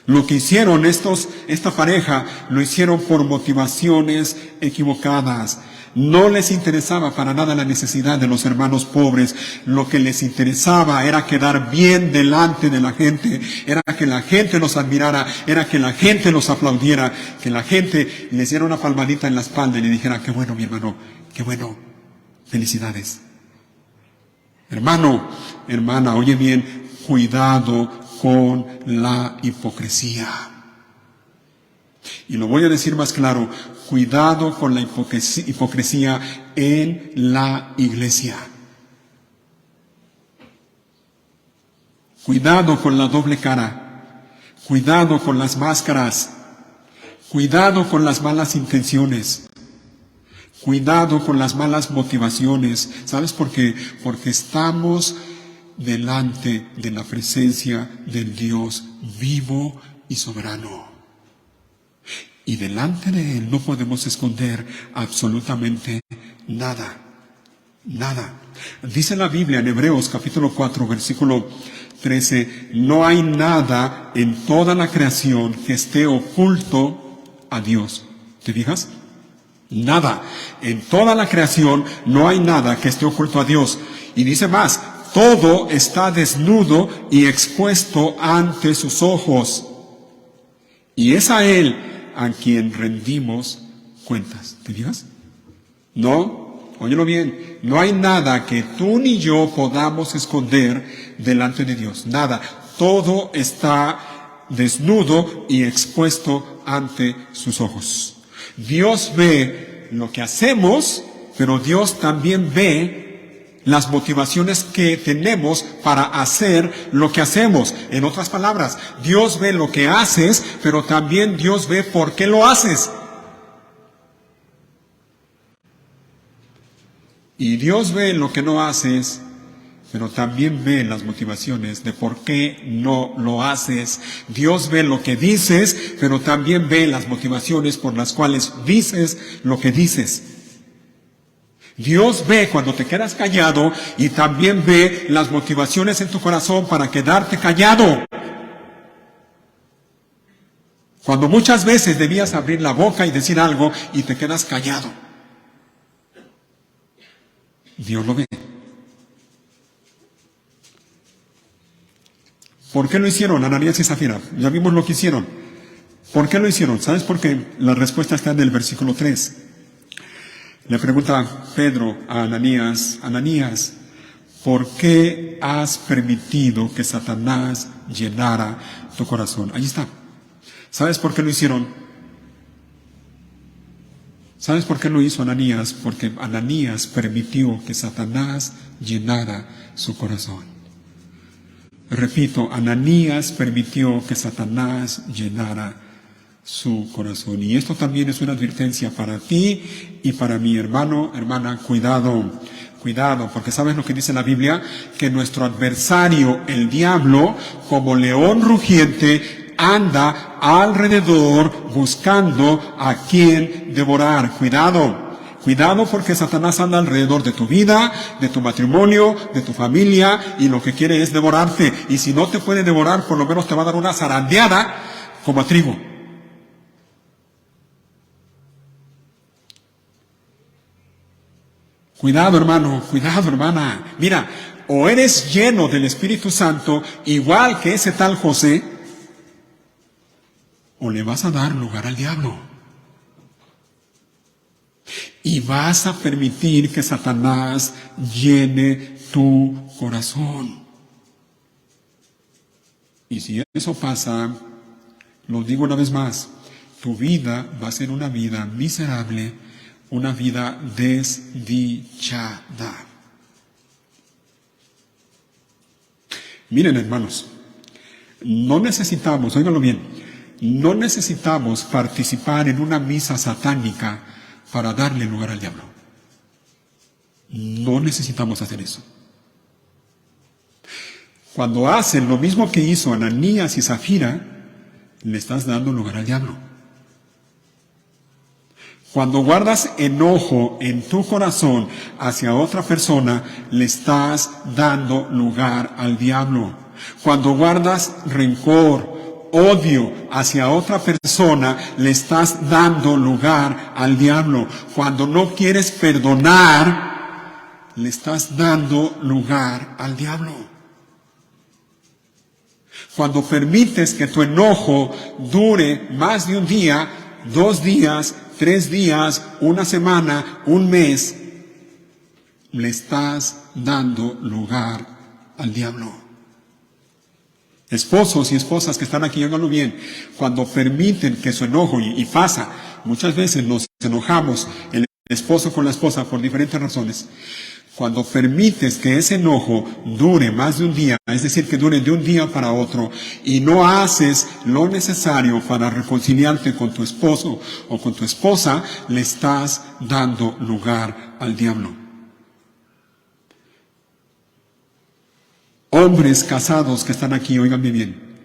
Lo que hicieron esta pareja, lo hicieron por motivaciones equivocadas. No les interesaba para nada la necesidad de los hermanos pobres. Lo que les interesaba era quedar bien delante de la gente. Era que la gente los admirara. Era que la gente los aplaudiera. Que la gente les diera una palmadita en la espalda y le dijera, qué bueno mi hermano, qué bueno. Felicidades. Hermano, hermana, oye bien, cuidado con la hipocresía. Y lo voy a decir más claro, cuidado con la hipocresía en la iglesia. Cuidado con la doble cara. Cuidado con las máscaras. Cuidado con las malas intenciones. Cuidado con las malas motivaciones. ¿Sabes por qué? Porque estamos delante de la presencia del Dios vivo y soberano. Y delante de Él no podemos esconder absolutamente nada. Nada. Dice la Biblia en Hebreos capítulo 4, versículo 13, no hay nada en toda la creación que esté oculto a Dios. ¿Te fijas? Nada. En toda la creación no hay nada que esté oculto a Dios. Y dice más, todo está desnudo y expuesto ante sus ojos. Y es a Él a quien rendimos cuentas. ¿Te fijas? No, óyelo bien, no hay nada que tú ni yo podamos esconder delante de Dios. Nada. Todo está desnudo y expuesto ante sus ojos. Dios ve lo que hacemos, pero Dios también ve las motivaciones que tenemos para hacer lo que hacemos. En otras palabras, Dios ve lo que haces, pero también Dios ve por qué lo haces. Y Dios ve lo que no haces, pero también ve las motivaciones de por qué no lo haces. Dios ve lo que dices, pero también ve las motivaciones por las cuales dices lo que dices. Dios ve cuando te quedas callado y también ve las motivaciones en tu corazón para quedarte callado. Cuando muchas veces debías abrir la boca y decir algo y te quedas callado. Dios lo ve. ¿Por qué lo hicieron Ananías y Zafira? Ya vimos lo que hicieron. ¿Por qué lo hicieron? ¿Sabes por qué? La respuesta está en el versículo 3. Le pregunta Pedro a Ananías, Ananías, ¿por qué has permitido que Satanás llenara tu corazón? Ahí está. ¿Sabes por qué lo hicieron? ¿Sabes por qué lo hizo Ananías? Porque Ananías permitió que Satanás llenara su corazón. Repito, Ananías permitió que Satanás llenara su corazón. Y esto también es una advertencia para ti y para mi hermano, hermana, cuidado, cuidado, porque ¿sabes lo que dice la Biblia? Que nuestro adversario, el diablo, como león rugiente, anda alrededor buscando a quien devorar. Cuidado. Cuidado porque Satanás anda alrededor de tu vida, de tu matrimonio, de tu familia, y lo que quiere es devorarte. Y si no te puede devorar, por lo menos te va a dar una zarandeada como a trigo. Cuidado, hermano, cuidado, hermana. Mira, o eres lleno del Espíritu Santo, igual que ese tal José, o le vas a dar lugar al diablo. Y vas a permitir que Satanás llene tu corazón. Y si eso pasa, lo digo una vez más, tu vida va a ser una vida miserable, una vida desdichada. Miren, hermanos, no necesitamos, óiganlo bien, no necesitamos participar en una misa satánica para darle lugar al diablo. No necesitamos hacer eso. Cuando hacen lo mismo que hizo Ananías y Zafira, le estás dando lugar al diablo. Cuando guardas enojo en tu corazón hacia otra persona, le estás dando lugar al diablo. Cuando guardas rencor, odio hacia otra persona, le estás dando lugar al diablo. Cuando no quieres perdonar, le estás dando lugar al diablo. Cuando permites que tu enojo dure más de un día, 2 días, 3 días, una semana, un mes, le estás dando lugar al diablo. Esposos y esposas que están aquí, háganlo bien. Cuando permiten que su enojo, y pasa, muchas veces nos enojamos, el esposo con la esposa por diferentes razones. Cuando permites que ese enojo dure más de un día, es decir, que dure de un día para otro, y no haces lo necesario para reconciliarte con tu esposo o con tu esposa, le estás dando lugar al diablo. Hombres casados que están aquí, óiganme bien.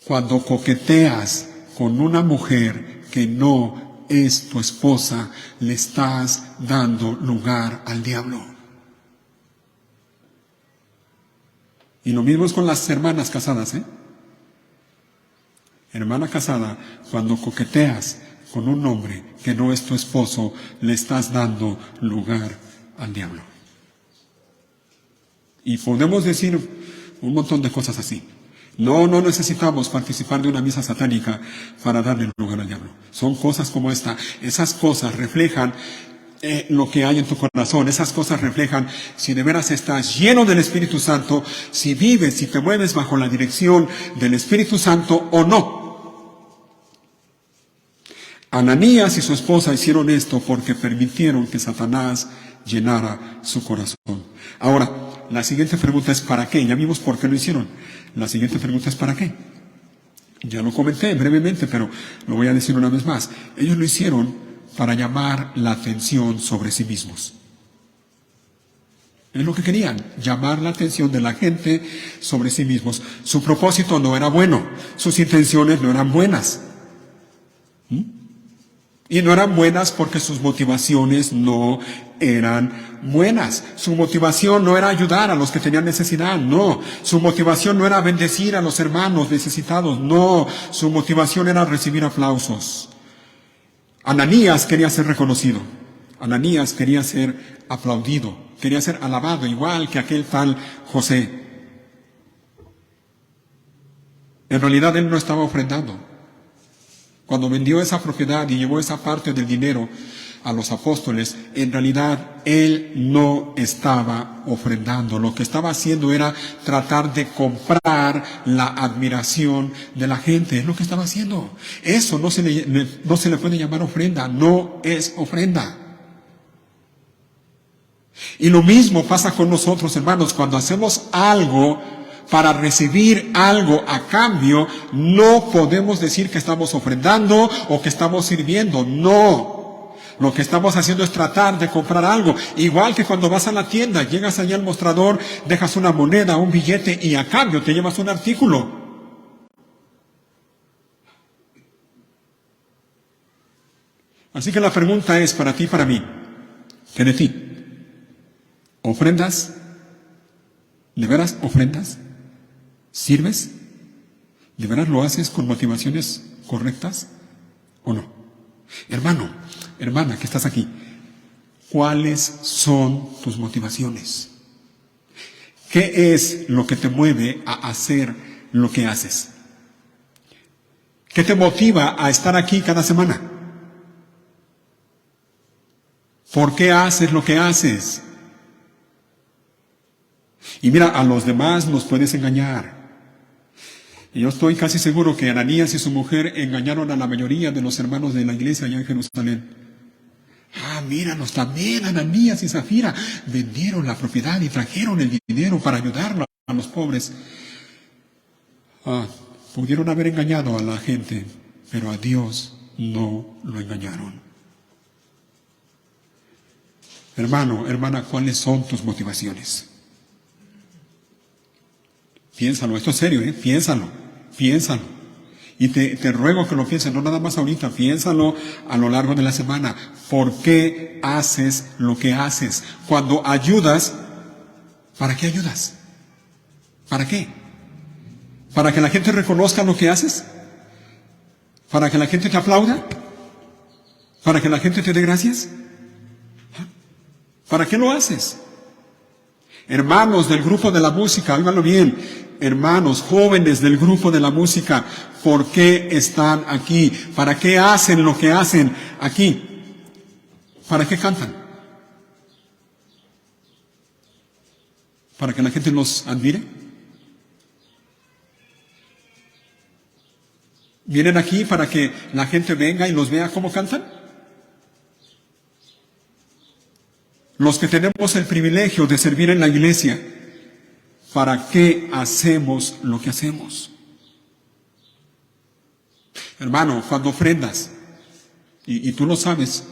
Cuando coqueteas con una mujer que no es tu esposa, le estás dando lugar al diablo. Y lo mismo es con las hermanas casadas, Hermana casada, cuando coqueteas con un hombre que no es tu esposo, le estás dando lugar al diablo. Y podemos decir un montón de cosas así. No necesitamos participar de una misa satánica para darle lugar al diablo. Son cosas como esta. Esas cosas reflejan lo que hay en tu corazón. Esas cosas reflejan si de veras estás lleno del Espíritu Santo, si vives, si te mueves bajo la dirección del Espíritu Santo o no. Ananías y su esposa hicieron esto porque permitieron que Satanás llenara su corazón. Ahora, la siguiente pregunta es ¿para qué? Ya vimos por qué lo hicieron. La siguiente pregunta es ¿para qué? Ya lo comenté brevemente, pero lo voy a decir una vez más. Ellos lo hicieron para llamar la atención sobre sí mismos. Es lo que querían, llamar la atención de la gente sobre sí mismos. Su propósito no era bueno, sus intenciones no eran buenas. Y no eran buenas porque sus motivaciones no eran buenas. Su motivación no era ayudar a los que tenían necesidad, no. Su motivación no era bendecir a los hermanos necesitados, no. Su motivación era recibir aplausos. Ananías quería ser reconocido. Ananías quería ser aplaudido, quería ser alabado, igual que aquel tal José. En realidad él no estaba ofrendando. Cuando vendió esa propiedad y llevó esa parte del dinero a los apóstoles, en realidad él no estaba ofrendando. Lo que estaba haciendo era tratar de comprar la admiración de la gente. Es lo que estaba haciendo. Eso no se le puede llamar ofrenda. No es ofrenda. Y lo mismo pasa con nosotros, hermanos. Cuando hacemos algo para recibir algo a cambio, no podemos decir que estamos ofrendando o que estamos sirviendo. No. Lo que estamos haciendo es tratar de comprar algo. Igual que cuando vas a la tienda, llegas allá al mostrador, dejas una moneda, un billete y a cambio te llevas un artículo. Así que la pregunta es para ti y para mí. ¿Qué de ti? ¿Ofrendas? ¿De veras ofrendas? ¿Sirves? ¿De veras lo haces con motivaciones correctas o no? Hermano, hermana que estás aquí, ¿cuáles son tus motivaciones? ¿Qué es lo que te mueve a hacer lo que haces? ¿Qué te motiva a estar aquí cada semana? ¿Por qué haces lo que haces? Y mira, a los demás los puedes engañar. Y yo estoy casi seguro que Ananías y su mujer engañaron a la mayoría de los hermanos de la iglesia allá en Jerusalén. Ah, míranos también, Ananías y Zafira vendieron la propiedad y trajeron el dinero para ayudar a los pobres. Pudieron haber engañado a la gente, pero a Dios no lo engañaron. Hermano, hermana, ¿cuáles son tus motivaciones? Piénsalo, esto es serio, piénsalo. Y te ruego que lo pienses, no nada más ahorita, piénsalo a lo largo de la semana. ¿Por qué haces lo que haces? Cuando ayudas, ¿para qué ayudas? ¿Para qué? ¿Para que la gente reconozca lo que haces? ¿Para que la gente te aplauda? ¿Para que la gente te dé gracias? ¿Para qué lo haces? Hermanos del grupo de la música, óiganlo bien, hermanos jóvenes del grupo de la música, ¿por qué están aquí? ¿Para qué hacen lo que hacen aquí? ¿Para qué cantan? ¿Para que la gente los admire? ¿Vienen aquí para que la gente venga y los vea cómo cantan? Los que tenemos el privilegio de servir en la iglesia, ¿para qué hacemos lo que hacemos? Hermano, cuando ofrendas, y tú lo sabes,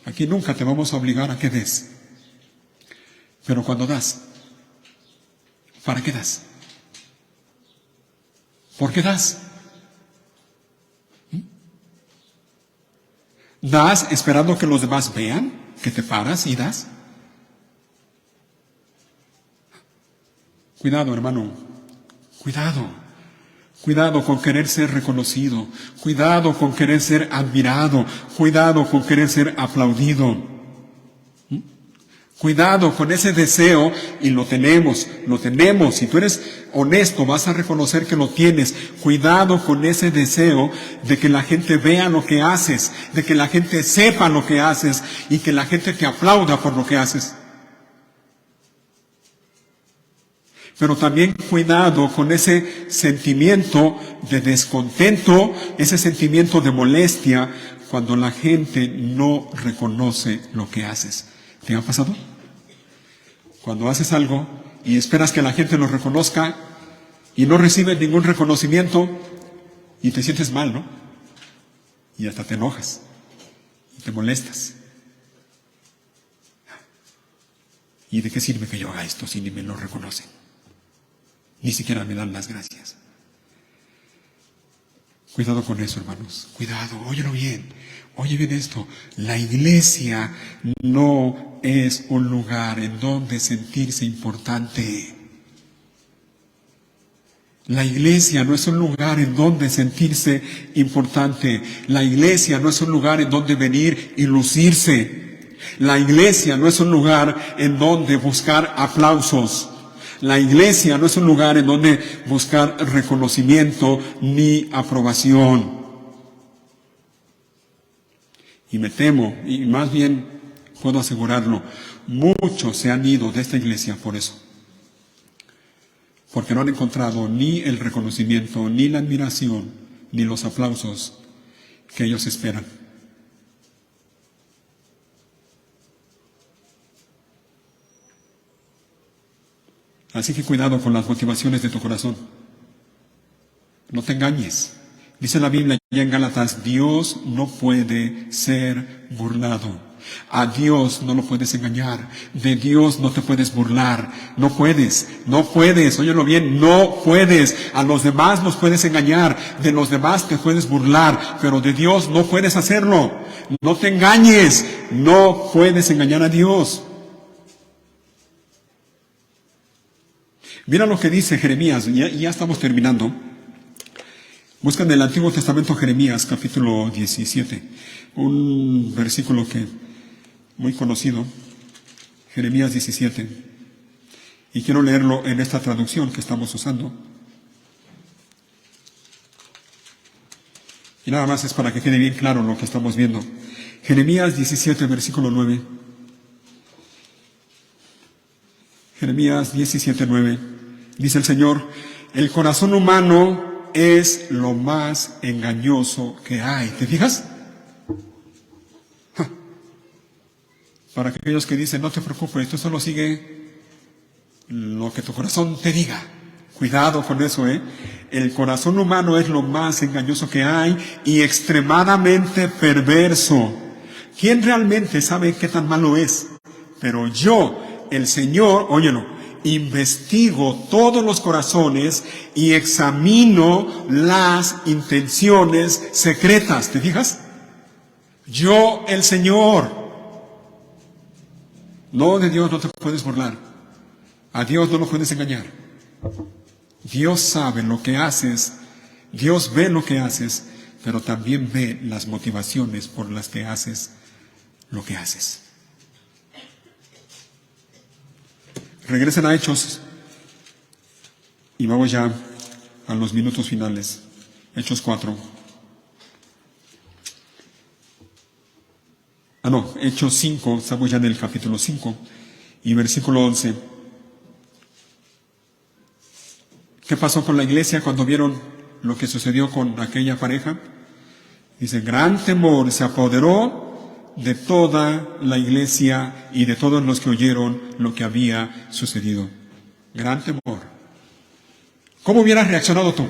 aquí nunca te vamos a obligar a que des. Pero cuando das, ¿para qué das? ¿Por qué das? ¿Das esperando que los demás vean que te paras y das? Cuidado, hermano, cuidado con querer ser reconocido, cuidado con querer ser admirado, cuidado con querer ser aplaudido. Cuidado con ese deseo, y lo tenemos, si tú eres honesto vas a reconocer que lo tienes. Cuidado con ese deseo de que la gente vea lo que haces, de que la gente sepa lo que haces y que la gente te aplauda por lo que haces. Pero también cuidado con ese sentimiento de descontento, ese sentimiento de molestia cuando la gente no reconoce lo que haces. ¿Te ha pasado? Cuando haces algo y esperas que la gente lo reconozca y no recibes ningún reconocimiento y te sientes mal, ¿no? Y hasta te enojas y te molestas. ¿Y de qué sirve que yo haga esto si ni me lo reconocen? Ni siquiera me dan las gracias. Cuidado con eso, hermanos. Cuidado, óyelo bien. Oye bien esto. La iglesia no es un lugar en donde sentirse importante. La iglesia no es un lugar en donde sentirse importante. La iglesia no es un lugar en donde venir y lucirse. La iglesia no es un lugar en donde buscar aplausos. La iglesia no es un lugar en donde buscar reconocimiento ni aprobación. Y me temo, y más bien puedo asegurarlo, muchos se han ido de esta iglesia por eso. Porque no han encontrado ni el reconocimiento, ni la admiración, ni los aplausos que ellos esperan. Así que cuidado con las motivaciones de tu corazón. No te engañes. Dice la Biblia ya en Gálatas, Dios no puede ser burlado. A Dios no lo puedes engañar. De Dios no te puedes burlar. No puedes, óyelo bien, no puedes. A los demás los puedes engañar. De los demás te puedes burlar. Pero de Dios no puedes hacerlo. No te engañes. No puedes engañar a Dios. Mira lo que dice Jeremías, ya estamos terminando. Buscan en el Antiguo Testamento Jeremías, capítulo 17, un versículo que muy conocido, Jeremías 17. Y quiero leerlo en esta traducción que estamos usando. Y nada más es para que quede bien claro lo que estamos viendo. Jeremías 17, versículo 9. Jeremías 17, 9. Dice el Señor, el corazón humano es lo más engañoso que hay. ¿Te fijas? Para aquellos que dicen, no te preocupes, tú solo sigue lo que tu corazón te diga. Cuidado con eso, ¿eh? El corazón humano es lo más engañoso que hay y extremadamente perverso. ¿Quién realmente sabe qué tan malo es? Pero yo, el Señor, óyelo, investigo todos los corazones y examino las intenciones secretas. ¿Te fijas? Yo, el Señor. No, de Dios no te puedes burlar. A Dios no lo puedes engañar. Dios sabe lo que haces. Dios ve lo que haces, pero también ve las motivaciones por las que haces lo que haces. Regresen a Hechos y vamos ya a los minutos finales. Hechos 4. Hechos 5, estamos ya en el capítulo 5 y versículo 11. ¿Qué pasó con la iglesia cuando vieron lo que sucedió con aquella pareja? Dice, gran temor se apoderó de toda la iglesia y de todos los que oyeron lo que había sucedido. Gran temor. ¿Cómo hubieras reaccionado tú?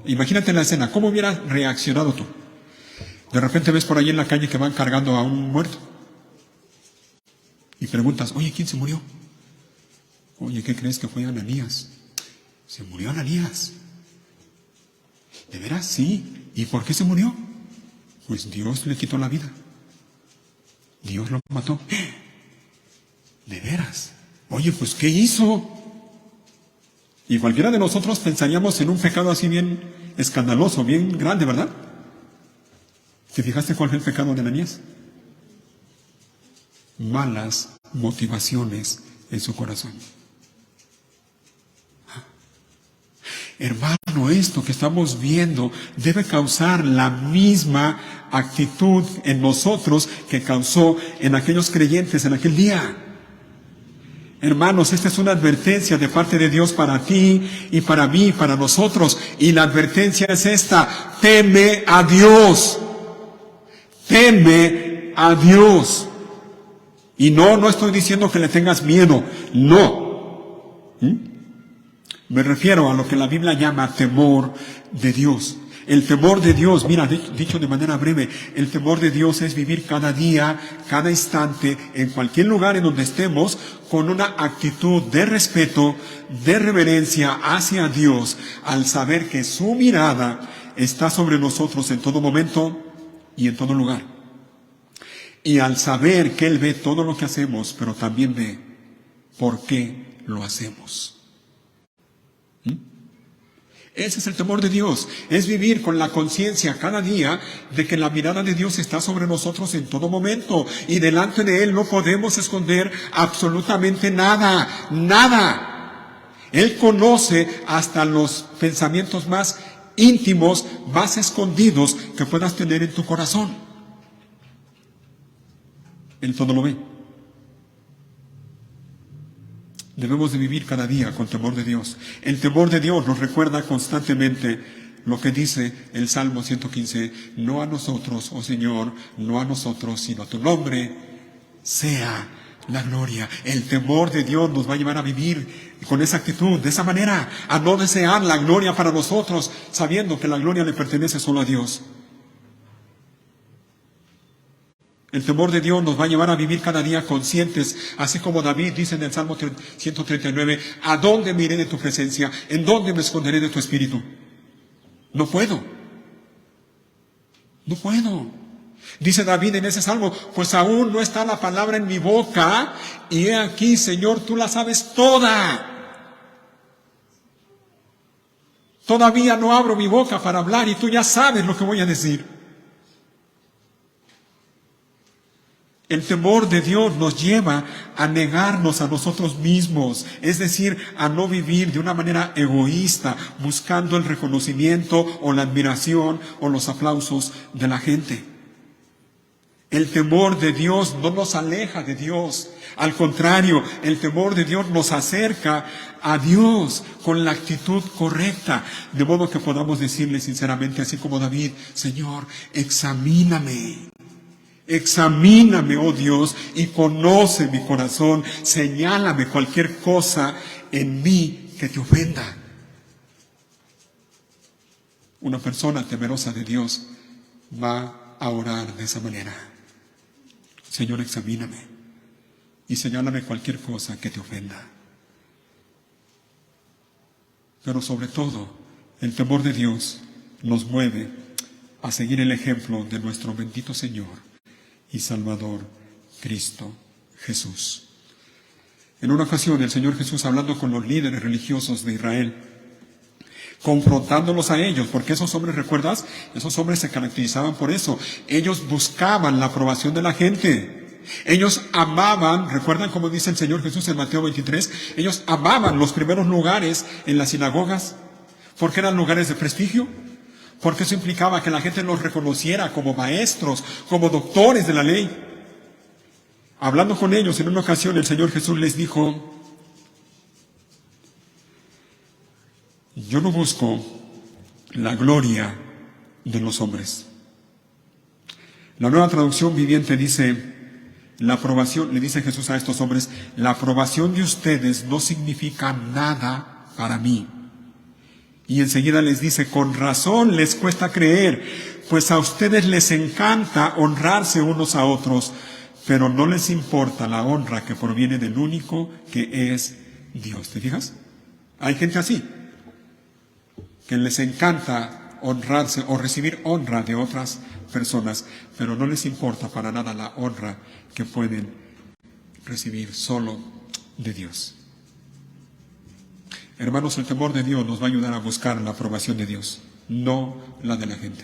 Imagínate la escena, ¿cómo hubieras reaccionado tú? De repente ves por ahí en la calle que van cargando a un muerto. Y preguntas, oye, ¿quién se murió? Oye, ¿qué crees que fue Ananías? Se murió Ananías. ¿De veras? Sí. ¿Y por qué se murió? Pues Dios le quitó la vida. Dios lo mató. ¿De veras? Oye, pues ¿qué hizo? Y cualquiera de nosotros pensaríamos en un pecado así bien escandaloso, bien grande, ¿verdad? ¿Te fijaste cuál fue el pecado de Ananías? Malas motivaciones en su corazón. Hermano, esto que estamos viendo debe causar la misma actitud en nosotros que causó en aquellos creyentes en aquel día. Hermanos, esta es una advertencia de parte de Dios para ti y para mí, para nosotros. Y la advertencia es esta: teme a Dios. Teme a Dios. Y no estoy diciendo que le tengas miedo, no. Me refiero a lo que la Biblia llama temor de Dios. El temor de Dios, mira, dicho de manera breve, el temor de Dios es vivir cada día, cada instante, en cualquier lugar en donde estemos, con una actitud de respeto, de reverencia hacia Dios, al saber que su mirada está sobre nosotros en todo momento y en todo lugar. Y al saber que Él ve todo lo que hacemos, pero también ve por qué lo hacemos. Ese es el temor de Dios, es vivir con la conciencia cada día de que la mirada de Dios está sobre nosotros en todo momento y delante de Él no podemos esconder absolutamente nada, nada. Él conoce hasta los pensamientos más íntimos, más escondidos que puedas tener en tu corazón. Él todo lo ve. Debemos de vivir cada día con temor de Dios. El temor de Dios nos recuerda constantemente lo que dice el Salmo 115, no a nosotros, oh Señor, no a nosotros, sino a tu nombre sea la gloria. El temor de Dios nos va a llevar a vivir con esa actitud, de esa manera, a no desear la gloria para nosotros, sabiendo que la gloria le pertenece solo a Dios. El temor de Dios nos va a llevar a vivir cada día conscientes, así como David dice en el Salmo 139, ¿a dónde me iré de tu presencia? ¿En dónde me esconderé de tu espíritu? No puedo. No puedo. Dice David en ese Salmo, pues aún no está la palabra en mi boca, y he aquí, Señor, tú la sabes toda. Todavía no abro mi boca para hablar y tú ya sabes lo que voy a decir. El temor de Dios nos lleva a negarnos a nosotros mismos, es decir, a no vivir de una manera egoísta, buscando el reconocimiento o la admiración o los aplausos de la gente. El temor de Dios no nos aleja de Dios, al contrario, el temor de Dios nos acerca a Dios con la actitud correcta, de modo que podamos decirle sinceramente, así como David, Señor, examíname. Examíname, oh Dios, y conoce mi corazón. Señálame cualquier cosa en mí que te ofenda. Una persona temerosa de Dios va a orar de esa manera. Señor, examíname y señálame cualquier cosa que te ofenda. Pero sobre todo, el temor de Dios nos mueve a seguir el ejemplo de nuestro bendito Señor y Salvador, Cristo Jesús. En una ocasión, el Señor Jesús, hablando con los líderes religiosos de Israel, confrontándolos a ellos, porque esos hombres, ¿recuerdas? Esos hombres se caracterizaban por eso. Ellos buscaban la aprobación de la gente. Ellos amaban, ¿recuerdan cómo dice el Señor Jesús en Mateo 23? Ellos amaban los primeros lugares en las sinagogas, porque eran lugares de prestigio. Porque eso implicaba que la gente los reconociera como maestros, como doctores de la ley. Hablando con ellos en una ocasión, el Señor Jesús les dijo, yo no busco la gloria de los hombres. La Nueva Traducción Viviente dice, la aprobación, le dice Jesús a estos hombres, la aprobación de ustedes no significa nada para mí. Y enseguida les dice, con razón les cuesta creer, pues a ustedes les encanta honrarse unos a otros, pero no les importa la honra que proviene del único que es Dios. ¿Te fijas? Hay gente así, que les encanta honrarse o recibir honra de otras personas, pero no les importa para nada la honra que pueden recibir solo de Dios. Hermanos, el temor de Dios nos va a ayudar a buscar la aprobación de Dios, no la de la gente.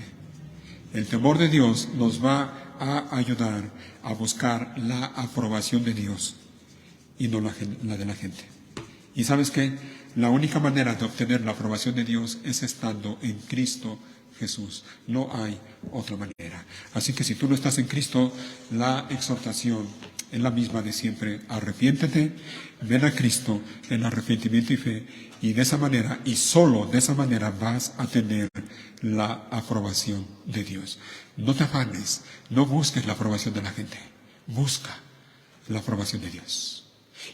El temor de Dios nos va a ayudar a buscar la aprobación de Dios y no la de la gente. ¿Y sabes qué? La única manera de obtener la aprobación de Dios es estando en Cristo Jesús. No hay otra manera. Así que si tú no estás en Cristo, la exhortación es la misma de siempre. Arrepiéntete, ven a Cristo en arrepentimiento y fe, y de esa manera, y solo de esa manera, vas a tener la aprobación de Dios. No te afanes, no busques la aprobación de la gente. Busca la aprobación de Dios.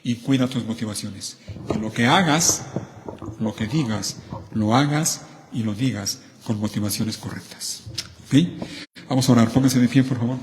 Y cuida tus motivaciones. Que lo que hagas, lo que digas, lo hagas y lo digas con motivaciones correctas. ¿Ok? Vamos a orar. Pónganse de pie, por favor.